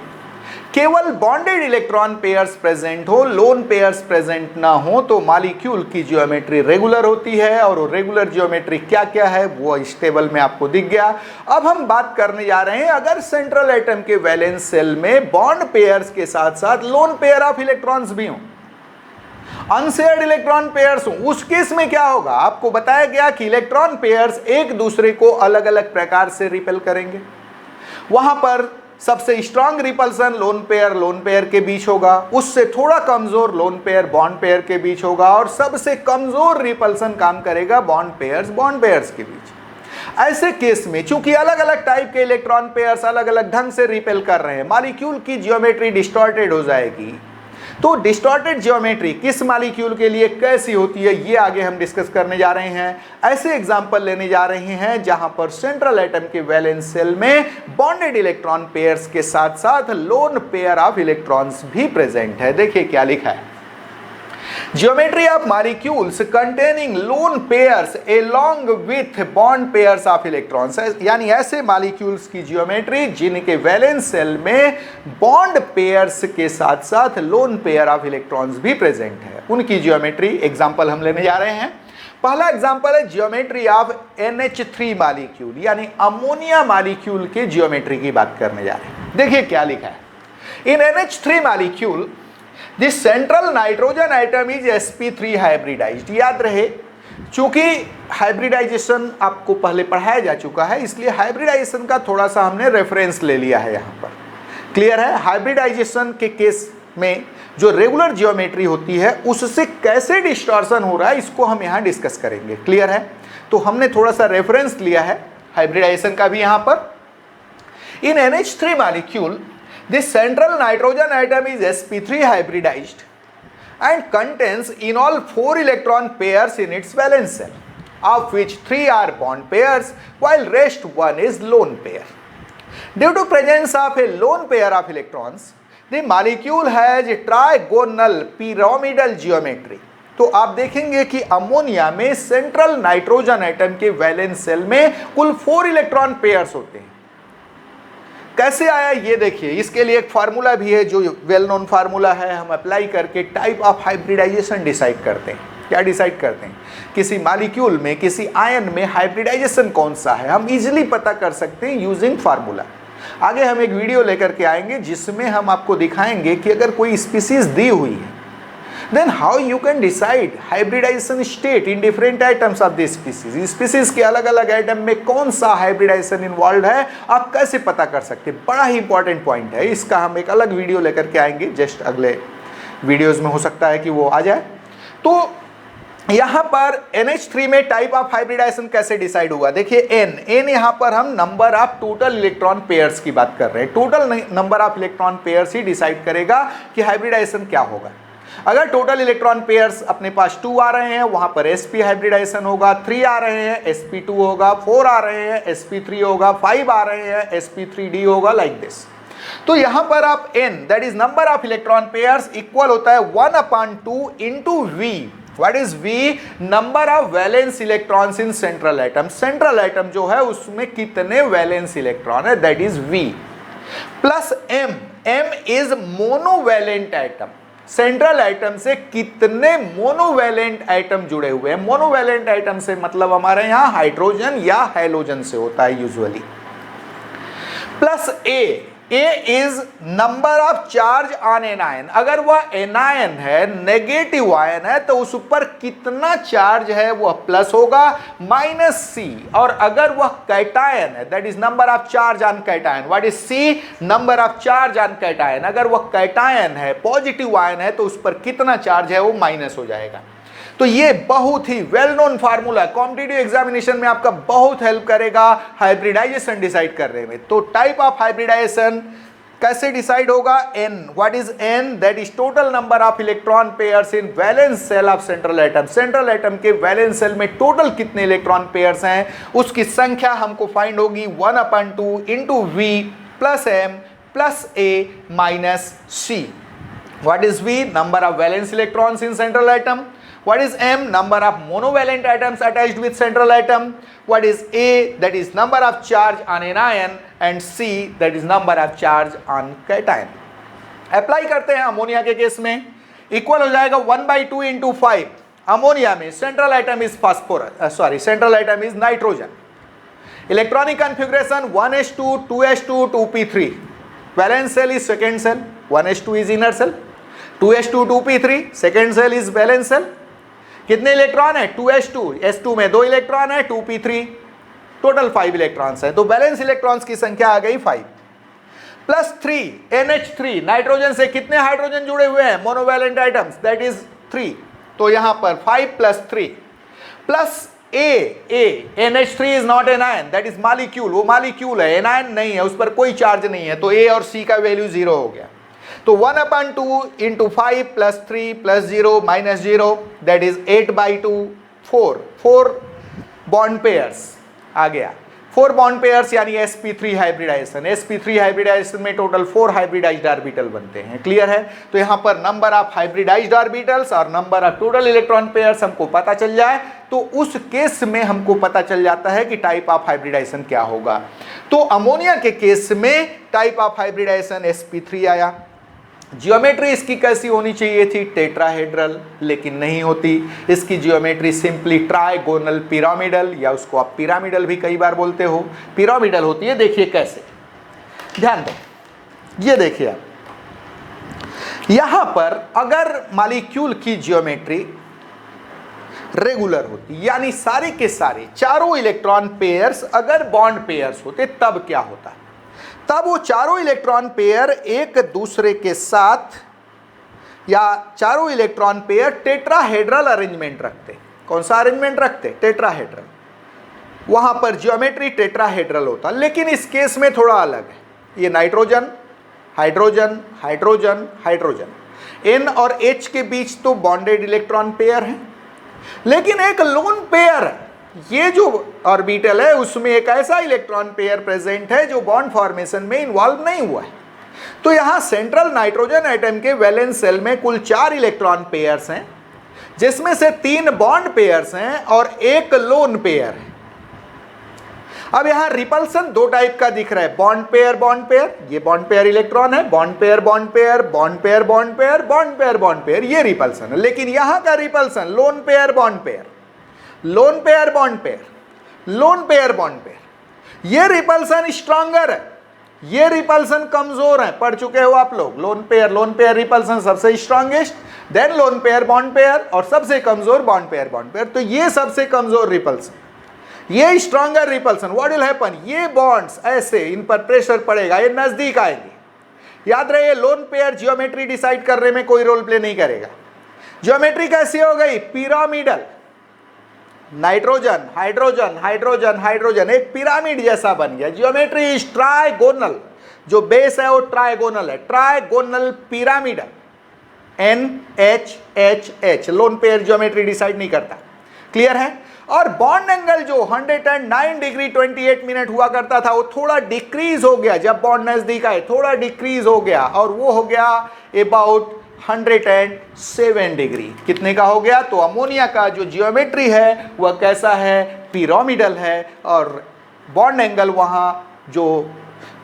केवल बॉन्डेड इलेक्ट्रॉन पेयर्स प्रेजेंट हो, लोन पेयर्स प्रेजेंट ना हो, तो मॉलिक्यूल की ज्योमेट्री रेगुलर होती है। और वो रेगुलर ज्योमेट्री क्या क्या है वो इस टेबल में आपको दिख गया। अब हम बात करने जा रहे हैं अगर सेंट्रल एटम के वैलेंस सेल में बॉन्ड पेयर्स के साथ साथ लोन पेयर ऑफ इलेक्ट्रॉन्स भी हों, अनशेयर्ड इलेक्ट्रॉन पेयर्स हो, उस केस में क्या होगा? आपको बताया गया कि इलेक्ट्रॉन पेयर्स एक दूसरे को अलग अलग प्रकार से रिपेल करेंगे। वहां पर सबसे स्ट्रांग रिपल्सन लोन पेयर के बीच होगा, उससे थोड़ा कमजोर लोन पेयर बॉन्ड पेयर के बीच होगा, और सबसे कमजोर रिपल्सन काम करेगा बॉन्ड पेयर्स के बीच। ऐसे केस में चूंकि अलग अलग टाइप के इलेक्ट्रॉन पेयर्स अलग अलग ढंग से रिपेल कर रहे हैं, मॉलिक्यूल की ज्योमेट्री डिस्टॉर्टेड हो जाएगी। तो डिस्टॉर्टेड ज्योमेट्री किस मॉलिक्यूल के लिए कैसी होती है ये आगे हम डिस्कस करने जा रहे हैं। ऐसे एग्जांपल लेने जा रहे हैं जहां पर सेंट्रल एटम के वैलेंस सेल में बॉन्डेड इलेक्ट्रॉन पेयर्स के साथ साथ लोन पेयर ऑफ इलेक्ट्रॉन्स भी प्रेजेंट है। देखिए क्या लिखा है, geometry of molecules containing lone pairs along with bond pairs of electrons, यानी ऐसे मॉलिक्यूल्स की ज्योमेट्री जिनके वैलेंस सेल में बॉन्ड पेयर्स के साथ साथ लोन पेयर ऑफ इलेक्ट्रॉन्स भी प्रेजेंट है, उनकी ज्योमेट्री एग्जांपल हम लेने जा रहे हैं। पहला एग्जांपल है ज्योमेट्री ऑफ NH3 मॉलिक्यूल, यानी अमोनिया मॉलिक्यूल के ज्योमेट्री की बात करने जा रहे हैं। देखिए क्या लिखा है, in NH3 molecule this central nitrogen atom is sp3 hybridized. याद रहे, चूंकि हाइब्रिडाइजेशन आपको पहले पढ़ाया जा चुका है, इसलिए हाइब्रिडाइजेशन का थोड़ा सा हमने रेफरेंस ले लिया है यहाँ पर। क्लियर है? हाइब्रिडाइजेशन के केस में जो रेगुलर जियोमेट्री होती है उससे कैसे डिस्टॉर्शन हो रहा है, इसको हम यहाँ डिस्कस करेंगे। क्लियर है? तो हमने थोड़ा सा रेफरेंस लिया है हाइब्रिडाइजेशन का भी यहाँ पर। इन NH3 molecule this central nitrogen atom is sp3 hybridized and contains in all 4 electron pairs in its valence shell, of which 3 are bond pairs while rest 1 is lone pair. Due to presence of a lone pair of electrons, the molecule has a trigonal pyramidal geometry. तो आप देखेंगे कि ammonia में central nitrogen item के valence shell में कुल 4 electron pairs होते हैं। कैसे आया ये देखिए, इसके लिए एक फार्मूला भी है जो वेल नोन फार्मूला है। हम अप्लाई करके टाइप ऑफ हाइब्रिडाइजेशन डिसाइड करते हैं। क्या डिसाइड करते हैं? किसी मॉलिक्यूल में, किसी आयन में हाइब्रिडाइजेशन कौन सा है, हम इजीली पता कर सकते हैं यूजिंग फार्मूला। आगे हम एक वीडियो लेकर के आएंगे जिसमें हम आपको दिखाएंगे कि अगर कोई स्पीसीज दी हुई है, then how you can decide hybridization state in different atoms of this species. Species के अलग अलग एटम में कौन सा हाइब्रिडाइजेशन इन्वॉल्व है, आप कैसे पता कर सकते हैं? बड़ा ही इंपॉर्टेंट पॉइंट है। इसका हम एक अलग वीडियो लेकर के आएंगे, जस्ट अगले वीडियोस में हो सकता है कि वो आ जाए। तो यहाँ पर NH3 में टाइप ऑफ हाइब्रिडाइजेशन कैसे डिसाइड हुआ? देखिए n यहाँ पर हम number of total electron pairs की बात कर रहे हैं। Total number of electron pairs he decide करेगा कि हाइब्रिडाइजेशन क्या होगा। अगर टोटल इलेक्ट्रॉन पेयर्स अपने पास 2 आ रहे हैं, वहां पर sp हाइब्रिडाइजेशन होगा। 3 आ रहे हैं, sp2 होगा। 4 आ रहे हैं, sp3 होगा। 5 आ रहे हैं, sp3d होगा, लाइक दिस। तो यहां पर आप n, that is number of electron pairs, equal होता है 1/2 into v। What is v? Number of valence electrons in central atom. Central atom जो है उसमें कितने वैलेंस इलेक्ट्रॉन है, that is v, plus m। m is monovalent atom. Central atom से कितने monovalent atom जुड़े हुए हैं। मोनोवैलेंट एटम से मतलब हमारे यहां हाइड्रोजन या हैलोजन से होता है usually. Plus a is number of charge on an ion. अगर वह एनायन है, नेगेटिव आयन है, तो उस पर कितना चार्ज है वह प्लस होगा, -c। और अगर वह कैटायन है, that is number of charge on cation. What is c? Number of charge on cation. अगर वह कैटायन है, पॉजिटिव आयन है, तो उस पर कितना चार्ज है वो माइनस हो जाएगा। तो ये बहुत ही well known formula, competitive examination में आपका बहुत हेल्प करेगा हाइब्रिडाइजेशन डिसाइड करने में। तो टाइप ऑफ हाइब्रिडाइजेशन कैसे डिसाइड होगा? n। What is n? That is total number of electron pairs in valence shell of central atom. Central atom के वैलेंस सेल में टोटल कितने इलेक्ट्रॉन पेयर्स हैं, उसकी संख्या हमको फाइंड होगी 1/2 into v plus m plus a minus c। What is v? Number of valence electrons in central atom. What is m? Number of monovalent atoms attached with central atom. What is a? That is number of charge on an ion, and c, that is number of charge on cation. Apply करते हैं ammonia के case में, equal हो जाएगा 1/2 into 5। Ammonia में central atom is phosphorus, central atom is nitrogen. Electronic configuration 1s2 2s2 2p3। Valence shell is second shell, 1s2 is inner shell, 2s2 2p3 second shell is valence shell. कितने electron है? 2s2, s2 में 2 electron है, 2p3, total 5 electrons है। तो balance electrons की संख्या आ गई 5 plus 3 NH3। Nitrogen से कितने हाइड्रोजन जुड़े हुए हैं, मोनोवैलेंट आइटम्स, दैट इज 3। तो यहां पर 5 plus 3 plus a NH3 is not an ion, that is molecule. वो मॉलिक्यूल है, एनायन नहीं है, उस पर कोई चार्ज नहीं है, तो a और c का वैल्यू 0 हो गया। तो 1/2 into 5 plus 3 plus 0 minus 0, that is 8/2, 4 bond pairs आ गया। 4 बॉन्ड पेयर्स यानी sp3 हाइब्रिडाइजेशन। sp3 हाइब्रिडाइजेशन में टोटल 4 हाइब्रिडाइज्ड ऑर्बिटल बनते हैं। क्लियर है? तो यहाँ पर नंबर ऑफ हाइब्रिडाइज्ड ऑर्बिटल्स और number of total electron pairs हमको पता चल जाए, तो उस केस में हमको पता चल जाता है कि टाइप ऑफ हाइब्रिडाइजेशन क्या होगा। तो अमोनिया के केस में टाइप ऑफ हाइब्रिडाइजेशन sp3 आया। जियोमेट्री इसकी कैसी होनी चाहिए थी? टेट्राहेड्रल, लेकिन नहीं होती। इसकी जियोमेट्री सिंपली ट्राइगोनल पिरामिडल, या उसको आप पिरामिडल भी कई बार बोलते हो, पिरामिडल होती है। देखिए कैसे, ध्यान दो, ये देखिए आप, यहां पर अगर मॉलिक्यूल की ज्योमेट्री रेगुलर होती, यानी सारे के सारे चारों इलेक्ट्रॉन पेयर्स अगर बॉन्ड पेयर्स होते, तब क्या होता? तब वो चारों इलेक्ट्रॉन पेयर एक दूसरे के साथ, या चारों इलेक्ट्रॉन पेयर टेट्राहेड्रल अरेंजमेंट रखते। कौन सा अरेंजमेंट रखते? टेट्राहेड्रल। वहां पर ज्योमेट्री टेट्राहेड्रल होता, लेकिन इस केस में थोड़ा अलग है। ये nitrogen, hydrogen, hydrogen, hydrogen, N और H के बीच तो बॉन्डेड इलेक्ट्रॉन पेयर है, लेकिन एक लोन पेयर है। ये जो ऑर्बिटल है उसमें एक ऐसा इलेक्ट्रॉन पेयर प्रेजेंट है जो बॉन्ड फॉर्मेशन में इन्वॉल्व नहीं हुआ है। तो यहां सेंट्रल नाइट्रोजन एटम के वैलेंस शेल में कुल 4 इलेक्ट्रॉन पेयर्स हैं, जिसमें से 3 बॉन्ड पेयर्स हैं और एक लोन पेयर है। अब यहां रिपल्सन 2 टाइप का दिख रहा है, बॉन्ड पेयर, बॉन्ड पेयर। ये बॉन्ड पेयर इलेक्ट्रॉन है, bond pair, bond pair, bond pair, bond pair, bond pair, bond pair, ये रिपल्सन है। लेकिन यहां का repulsion loan pair, bond pair, loan pair, bond pair, loan pair, bond pair. ये repulsion stronger है, ये repulsion कमजोर है। पढ़ चुके हो आप लोग, लोन पेयर रिपल्सन सबसे strongest, then lone pair, bond pair, और सबसे कमजोर बॉन्ड पेयर, बॉन्ड पेयर। तो ये सबसे कमजोर रिपल्सन, ये stronger repulsion. What will happen? ये बॉन्ड्स ऐसे, इन पर प्रेशर पड़ेगा, ये नजदीक आएंगे। याद रहे, लोन पेयर ज्योमेट्री डिसाइड करने में कोई रोल प्ले नहीं करेगा। ज्योमेट्री कैसी हो गई? Pyramidal, nitrogen, hydrogen, hydrogen, hydrogen, एक पिरामिड जैसा बन गया। ज्योमेट्री इज ट्राइगोनल, जो बेस है वो ट्राइगोनल है, trigonal pyramidal, NHHH। Lone pair geometry decide नहीं करता। क्लियर है? और बॉन्ड एंगल जो 109 डिग्री 28 मिनट हुआ करता था, वो थोड़ा डिक्रीज हो गया जब बॉन्ड नजदीक आए, थोड़ा डिक्रीज हो गया, और वो हो गया अबाउट 107 डिग्री। कितने का हो गया? तो अमोनिया का जो जियोमेट्री है वह कैसा है? पिरामिडल है, और बॉन्ड एंगल वहां जो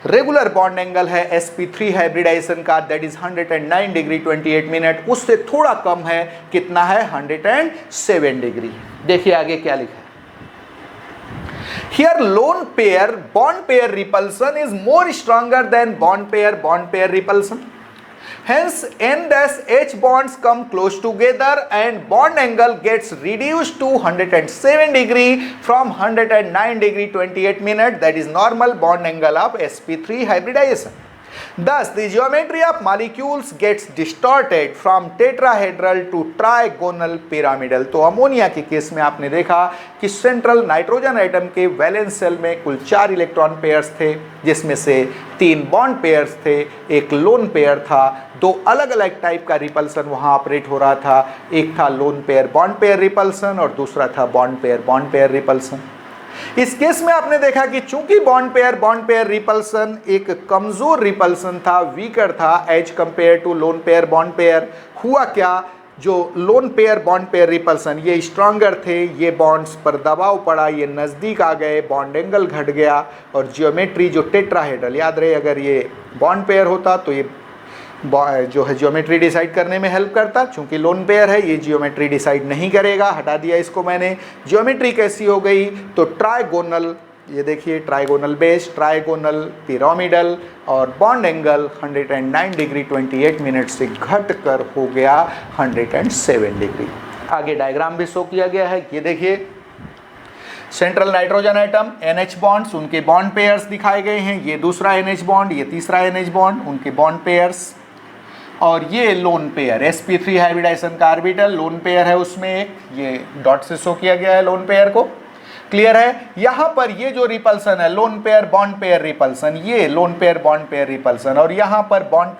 रेगुलर बॉन्ड एंगल है sp3 हाइब्रिडाइजेशन का, दैट इज 109 डिग्री 28 मिनट, उससे थोड़ा कम है। कितना है? 107 डिग्री। देखिए आगे क्या लिखा है। Here lone pair bond pair repulsion is more stronger than bond pair repulsion. Hence N-H bonds come close together and bond angle gets reduced to 107 degree from 109 degree 28 minute, that is normal bond angle of sp3 hybridization. Thus the geometry of molecules gets distorted from tetrahedral to trigonal pyramidal. तो ammonia के case में आपने देखा कि central nitrogen atom के valence shell में कुल 4 electron pairs थे, जिसमें से 3 बॉन्ड पेयर्स थे, एक लोन पेयर था। 2 अलग अलग टाइप का रिपल्सन वहां ऑपरेट हो रहा था। एक था loan pair bond pair repulsion और दूसरा था बॉन्ड पेयर रिपल्सन। इस केस में आपने देखा कि चूंकि बॉन्ड पेयर रिपल्सन एक कमजोर रिपल्सन था, वीकर था as compared to lone pair bond pair, हुआ क्या? जो lone pair bond pair repulsion ये स्ट्रॉन्गर थे, ये बॉन्ड्स पर दबाव पड़ा, ये नज़दीक आ गए, बॉन्ड एंगल घट गया, और ज्योमेट्री जो टेट्राहेड्रल, याद रहे अगर ये बॉन्ड पेयर होता तो ये जो है ज्योमेट्री डिसाइड करने में हेल्प करता। चूंकि लोन पेयर है, ये ज्योमेट्री डिसाइड नहीं करेगा, हटा दिया इसको मैंने। ज्योमेट्री कैसी हो गई? तो ट्राइगोनल, ये देखिए ट्राइगोनल बेस, ट्राइगोनल पिरामिडल, और बॉन्ड एंगल 109 डिग्री 28 मिनट से घट कर हो गया 107 डिग्री। आगे डायग्राम भी शो किया गया है, ये देखिए central nitrogen atom NH bonds, उनके बॉन्ड पेयर्स दिखाए गए हैं। ये दूसरा NH बॉन्ड, ये तीसरा NH बॉन्ड, उनके बॉन्ड पेयर्स, और ये लोन पेयर sp3 हाइब्रिडाइजेशन का ऑर्बिटल लोन पेयर है, उसमें एक ये डॉट से शो किया गया है लोन पेयर को। क्लियर है? यहाँ पर ये जो रिपल्सन है lone pair bond pair repulsion, ये lone pair bond pair repulsion, और यहाँ पर बॉन्ड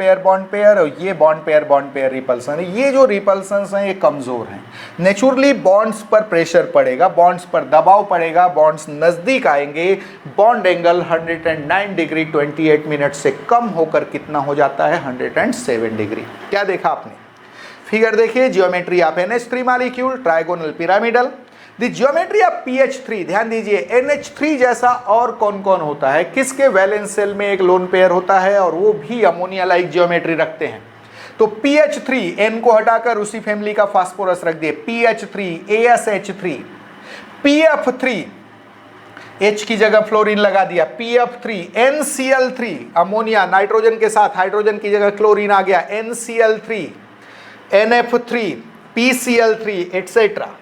पेयर और ये बॉन्ड पेयर रिपल्सन। ये जो रिपल्सन्स हैं ये कमजोर हैं। नेचुरली बॉन्ड्स पर प्रेशर पड़ेगा, बॉन्ड्स पर दबाव पड़ेगा, बॉन्ड्स नजदीक आएंगे, बॉन्ड एंगल 109 डिग्री 28 मिनट से कम होकर कितना हो जाता है? 107 डिग्री। क्या देखा आपने? फिगर देखिए, geometry of NH3 molecule trigonal pyramidal. The geometry of PH3, ध्यान दीजिए NH3 जैसा और कौन कौन होता है? किसके वैलेंस शेल में एक लोन पेयर होता है और वो भी अमोनिया लाइक ज्योमेट्री रखते हैं? तो PH3, N को हटाकर उसी फैमिली का फास्फोरस रख दिए, PH3, ASH3, PF3, H की जगह फ्लोरीन लगा दिया, PF3, NCl3, अमोनिया नाइट्रोजन के साथ हाइड्रोजन की जगह क्लोरीन आ गया, NCl3, NF3, PCl3 etcetera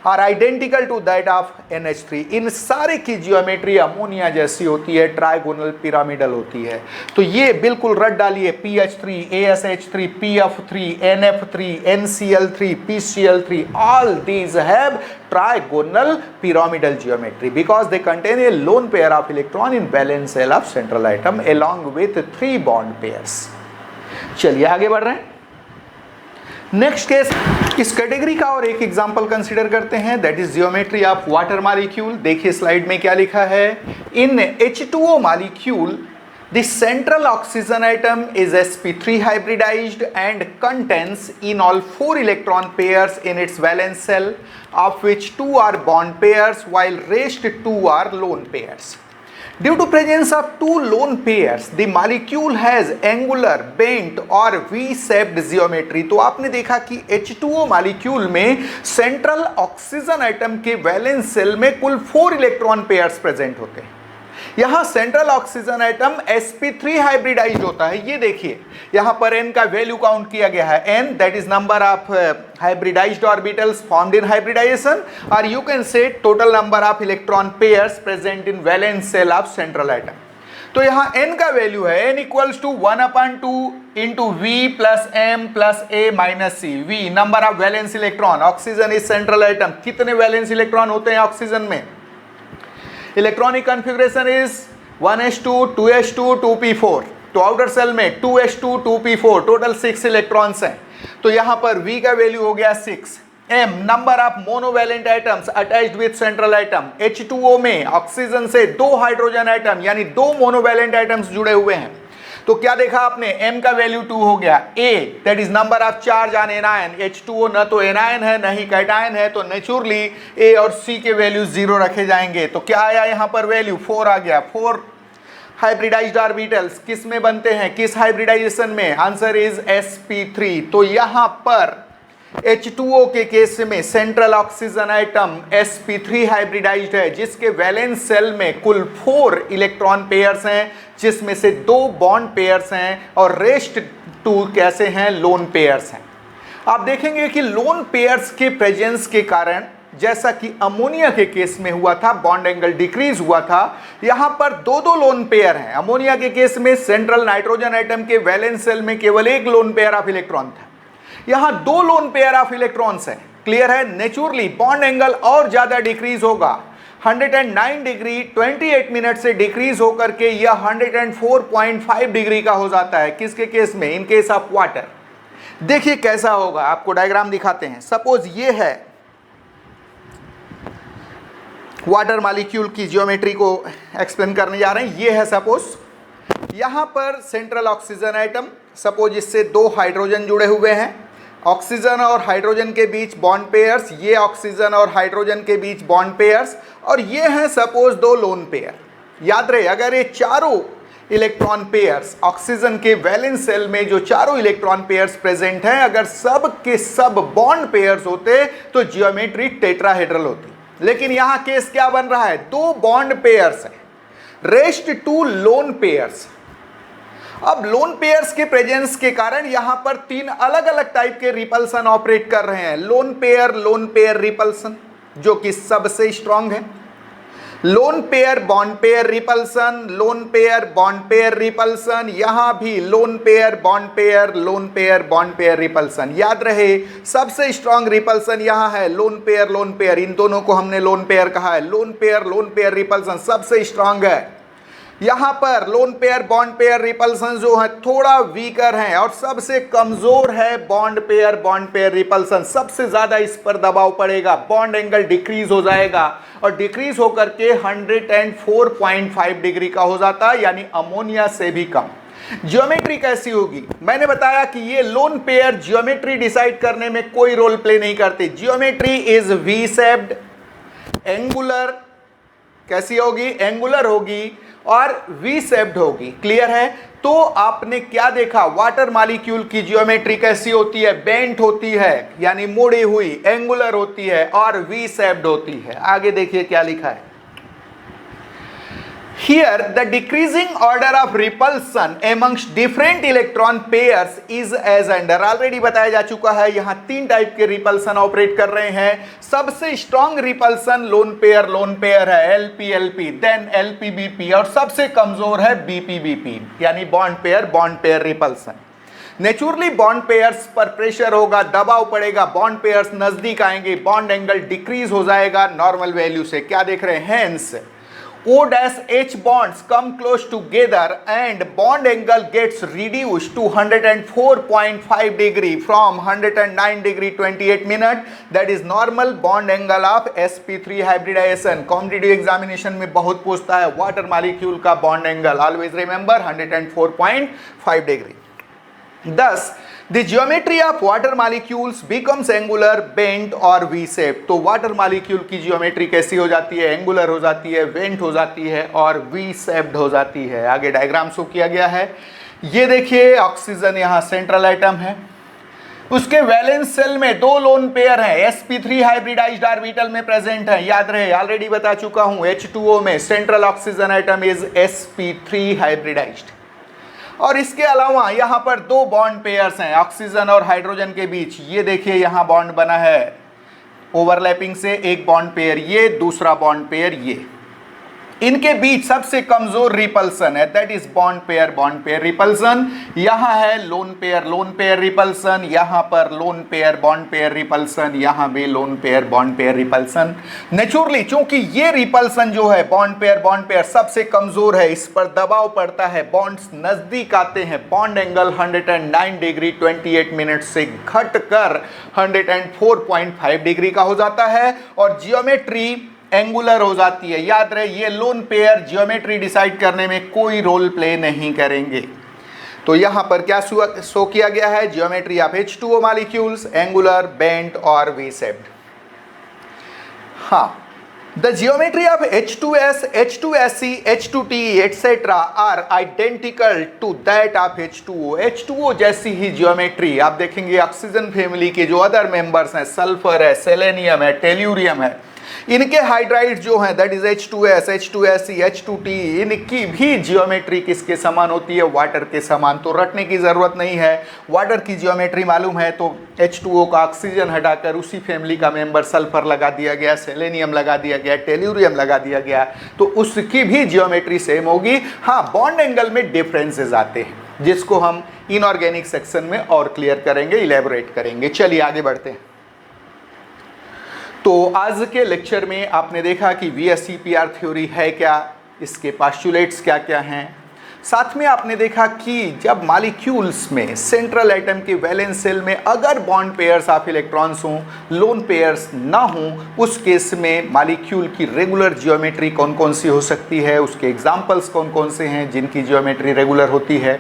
are identical to that of NH3। इन सारे की जियोमेट्री अमोनिया जैसी होती है, ट्राइगोनल पिरामिडल होती है। तो ये बिल्कुल रट डालिए, PH3, ASH3, PF3, NF3, NCl3, PCl3, all these have trigonal pyramidal geometry because they contain a lone pair of electron in valence shell of central atom along with 3 bond pairs। चलिए आगे बढ़ रहे हैं। नेक्स्ट केस, इस category का और एक example consider करते हैं, that is geometry of water molecule. देखिए स्लाइड में क्या लिखा है, इन H2O molecule the central oxygen atom is sp3 hybridized and contains in all 4 electron pairs in its valence shell, of which 2 are bond pairs while rest 2 are lone pairs। Due to presence of 2 lone pairs, the molecule has angular, bent और V-shaped geometry। तो आपने देखा कि H2O molecule में central oxygen atom के valence shell में कुल 4 electron pairs present होते हैं। यहां central oxygen atom sp3 hybridise होता है। ये देखिए यहां पर n का वैल्यू काउंट किया गया है, n that is number of hybridized orbitals formed in hybridization, और you can say total number of electron pairs present in valence shell of central atom. तो यहां n का वैल्यू है n equals to 1/2 into v plus m plus a minus c। v number of valence electron, oxygen is central atom, कितने valence electron होते हैं oxygen में? Electronic configuration is 1s2 2s2 2p4। तो outer cell में 2s2 2p4 total 6 electrons हैं। तो यहां पर v का वैल्यू हो गया 6। m number of monovalent atoms attached with central atom, H2O में ऑक्सीजन से 2 हाइड्रोजन एटम यानी 2 मोनोवैलेंट एटम्स जुड़े हुए हैं। तो क्या देखा आपने, m का वैल्यू 2 हो गया। a that is number of charge on anion, H2O न तो एनायन है न ही कैटायन है, तो नेचुरली a और c के वैल्यू 0 रखे जाएंगे। तो क्या आया यहाँ पर वैल्यू 4 आ गया। 4 हाइब्रिडाइज्ड ऑर्बिटल्स किस में बनते हैं, किस हाइब्रिडाइजेशन में? Answer is sp3। तो यहाँ पर H2O के केस में central oxygen atom sp3 hybridised है, जिसके वैलेंस सेल में कुल 4 इलेक्ट्रॉन पेयर्स हैं, जिसमें से 2 बॉन्ड पेयर्स हैं और रेस्ट 2 कैसे हैं, लोन पेयर्स हैं। आप देखेंगे कि लोन पेयर्स के प्रेजेंस के कारण, जैसा कि अमोनिया के केस में हुआ था, बॉन्ड एंगल डिक्रीज हुआ था। यहां पर 2 लोन पेयर हैं। अमोनिया के केस में सेंट्रल नाइट्रोजन एटम के वैलेंस सेल में केवल 1 लोन पेयर ऑफ इलेक्ट्रॉन था, यहां 2 लोन पेयर ऑफ इलेक्ट्रॉन्स हैं। क्लियर है? नेचुरली बॉन्ड एंगल और ज्यादा डिक्रीज होगा, 109 डिग्री 28 मिनट से डिक्रीज होकर के यह 104.5 डिग्री का हो जाता है। किसके केस में? In case of water. देखिए कैसा होगा, आपको डायग्राम दिखाते हैं। सपोज ये है वाटर मॉलिक्यूल की ज्योमेट्री को एक्सप्लेन करने जा रहे हैं। ये है सपोज, यहां पर सेंट्रल ऑक्सीजन एटम, सपोज इससे 2 हाइड्रोजन जुड़े हुए हैं, ऑक्सीजन और हाइड्रोजन के बीच बॉन्ड पेयर्स, ये ऑक्सीजन और हाइड्रोजन के बीच बॉन्ड पेयर्स, और ये हैं सपोज 2 लोन पेयर। याद रहे, अगर ये चारों इलेक्ट्रॉन पेयर्स ऑक्सीजन के वैलेंस सेल में जो चारों इलेक्ट्रॉन पेयर्स प्रेजेंट हैं, अगर सब के सब बॉन्ड पेयर्स होते तो जियोमेट्री टेट्राहेड्रल होती। लेकिन यहां केस क्या बन रहा है, 2 बॉन्ड पेयर्स हैं, रेस्ट 2 लोन पेयर्स। अब लोन पेयर्स के प्रेजेंस के कारण यहां पर 3 अलग अलग टाइप के रिपल्सन ऑपरेट कर रहे हैं। लोन पेयर रिपल्सन जो कि सबसे स्ट्रांग है, lone pair bond pair repulsion, loan pair bond pair repulsion, यहां भी loan pair bond pair, loan pair bond pair repulsion. याद रहे, सबसे स्ट्रांग रिपल्सन यहां है लोन पेयर, इन दोनों को हमने लोन पेयर कहा है। लोन पेयर रिपल्सन सबसे स्ट्रांग है। यहां पर loan pair bond pair repulsion जो है थोड़ा वीकर हैं, और सबसे कमजोर है बॉन्ड पेयर रिपल्सन। सबसे ज्यादा इस पर दबाव पड़ेगा, बॉन्ड एंगल डिक्रीज हो जाएगा, और डिक्रीज होकर के 104.5 डिग्री का हो जाता है, यानी अमोनिया से भी कम। ज्योमेट्री कैसी होगी? मैंने बताया कि ये लोन पेयर ज्योमेट्री डिसाइड करने में कोई रोल प्ले नहीं करती। Geometry is V shaped, angular, कैसी होगी? एंगुलर होगी और वी शेप्ड होगी। क्लियर है? तो आपने क्या देखा, वाटर मॉलिक्यूल की ज्योमेट्री कैसी होती है? बेंट होती है, यानी मुड़ी हुई, एंगुलर होती है और वी शेप्ड होती है। आगे देखिए क्या लिखा है, Here, the decreasing order of repulsion amongst different electron pairs is as under. Already बताया जा चुका है, यहां 3 टाइप के रिपल्सन ऑपरेट कर रहे हैं. सबसे स्ट्रॉन्ग रिपल्सन लोन पेयर है LP-LP, देन LP-BP, और सबसे कमजोर है BP-BP, यानी bond pair repulsion. Naturally bond pairs पर प्रेशर होगा, दबाव पड़ेगा, बॉन्ड पेयर्स नजदीक आएंगे, बॉन्ड एंगल डिक्रीज हो जाएगा नॉर्मल वैल्यू से. क्या देख रहे हैं? Hence O-H bonds come close together and bond angle gets reduced to 104.5 degree from 109 degree 28 minute. That is normal bond angle of sp3 hybridization. Competitive examination में बहुत पूछता है वाटर मॉलिक्यूल का bond angle. Always remember 104.5 degree. Thus, the geometry of water molecules becomes angular, bent और V-shaped. तो water molecule की geometry कैसी हो जाती है? एंगुलर हो जाती है, बेंट हो जाती है और V-shaped हो जाती है. आगे डायग्राम शो किया गया है. ये देखिए, ऑक्सीजन यहाँ सेंट्रल एटम है, उसके वैलेंस सेल में 2 लोन पेयर हैं, sp3 हाइब्रिडाइज्ड ऑर्बिटल में प्रेजेंट है. याद रहे, ऑलरेडी बता चुका हूं, H2O में central oxygen atom is sp3 hybridized. और इसके अलावा यहां पर 2 बॉन्ड पेयर्स हैं ऑक्सीजन और हाइड्रोजन के बीच. ये देखिए, यहां बॉन्ड बना है ओवरलैपिंग से, एक बॉन्ड पेयर ये, दूसरा बॉन्ड पेयर ये. इनके बीच सबसे कमजोर रिपल्सन है, that is bond pair repulsion. यहां है लोन पेयर रिपल्सन, यहां पर loan pair bond pair repulsion, यहां भी loan pair bond pair repulsion. Naturally चूंकि ये रिपल्सन जो है बॉन्ड पेयर सबसे कमजोर है, इस पर दबाव पड़ता है, बॉन्ड्स नजदीक आते हैं, बॉन्ड एंगल 109 डिग्री 28 मिनट से घटकर 104.5 डिग्री का हो जाता है और जियोमेट्री एंगुलर हो जाती है. याद रहे, ये लोन पेयर जियोमेट्री डिसाइड करने में कोई रोल प्ले नहीं करेंगे. तो यहां पर क्या शो किया गया है? Geometry of H2O molecules, angular, bent और V-shaped. हाँ, the geometry of H2S, H2SE, H2T etc. Are identical to that of H2O. H2O जैसी ही जियोमेट्री आप देखेंगे ऑक्सीजन फैमिली के जो अदर मेंबर्स हैं, सल्फर है, सेलेनियम है, टेल्यूरियम है, इनके हाइड्राइड जो हैं that is H2S, H2SE, H2T, इनकी भी जियोमेट्री किसके समान होती है? वाटर के समान. तो रटने की जरूरत नहीं है, वाटर की जियोमेट्री मालूम है तो H2O का ऑक्सीजन हटाकर उसी फैमिली का मेंबर सल्फर लगा दिया गया, सेलेनियम लगा दिया गया, टेल्यूरियम लगा दिया गया, तो उसकी भी जियोमेट्री सेम होगी. हाँ, बॉन्ड एंगल में डिफरेंसेस आते हैं जिसको हम इनऑर्गेनिक सेक्शन में और क्लियर करेंगे, इलेबोरेट करेंगे. चलिए आगे बढ़ते हैं. तो आज के लेक्चर में आपने देखा कि VSEPR थ्योरी है क्या, इसके पास्टुलेट्स क्या क्या हैं. साथ में आपने देखा कि जब मॉलिक्यूल्स में सेंट्रल एटम के वैलेंस सेल में अगर बॉन्ड पेयर्स ऑफ इलेक्ट्रॉन्स हों, लोन पेयर्स ना हों, उस केस में मॉलिक्यूल की रेगुलर जियोमेट्री कौन कौन सी हो सकती है, उसके एग्जाम्पल्स कौन कौन से हैं जिनकी जियोमेट्री रेगुलर होती है.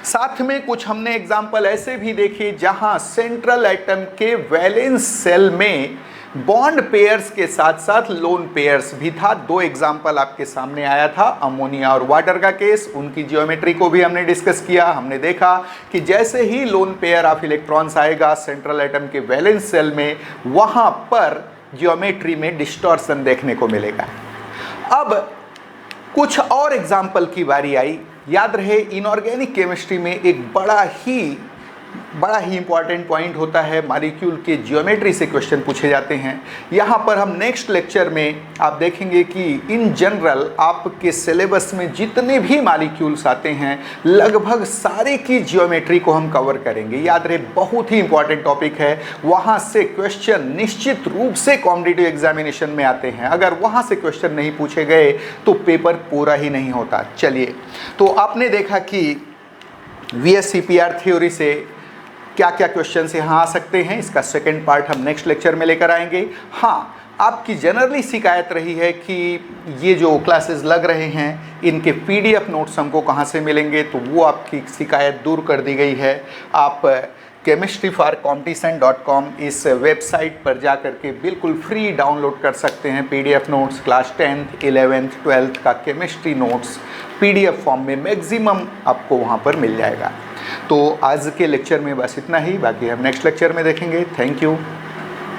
साथ में कुछ हमने एग्जाम्पल ऐसे भी देखे जहां सेंट्रल एटम के वैलेंस सेल में बॉन्ड पेयर्स के साथ साथ लोन पेयर्स भी था. 2 एग्जाम्पल आपके सामने आया था, अमोनिया और वाटर का केस. उनकी जियोमेट्री को भी हमने डिस्कस किया. हमने देखा कि जैसे ही लोन पेयर ऑफ इलेक्ट्रॉन्स आएगा सेंट्रल एटम के वैलेंस सेल में, वहां पर जियोमेट्री में डिस्टॉर्शन देखने को मिलेगा. अब कुछ और एग्जाम्पल की बारी आई. याद रहे, इनऑर्गेनिक केमिस्ट्री में एक बड़ा ही इंपॉर्टेंट पॉइंट होता है, मॉलिक्यूल के जियोमेट्री से क्वेश्चन पूछे जाते हैं. यहाँ पर हम नेक्स्ट लेक्चर में आप देखेंगे कि इन जनरल आपके सिलेबस में जितने भी मॉलिक्यूल्स आते हैं लगभग सारे की जियोमेट्री को हम कवर करेंगे. याद रहे, बहुत ही इंपॉर्टेंट टॉपिक है. वहाँ से क्वेश्चन निश्चित रूप से कॉम्पिटिटिव एग्जामिनेशन में आते हैं. अगर वहाँ से क्वेश्चन नहीं पूछे गए तो पेपर पूरा ही नहीं होता. चलिए, तो आपने देखा कि VSEPR थ्योरी से क्या क्या क्वेश्चंस यहाँ आ सकते हैं. इसका सेकंड पार्ट हम नेक्स्ट लेक्चर में लेकर आएंगे. हाँ, आपकी जनरली शिकायत रही है कि ये जो क्लासेस लग रहे हैं इनके PDF नोट्स हमको कहाँ से मिलेंगे, तो वो आपकी शिकायत दूर कर दी गई है. आप chemistryforcompetition.com इस वेबसाइट पर जा कर के बिल्कुल फ्री डाउनलोड कर सकते हैं PDF notes. Class 10th, 11th, 12th का केमिस्ट्री नोट्स PDF फॉर्म में मैक्सिमम आपको वहाँ पर मिल जाएगा. तो आज के लेक्चर में बस इतना ही, बाकी हम नेक्स्ट लेक्चर में देखेंगे. Thank you.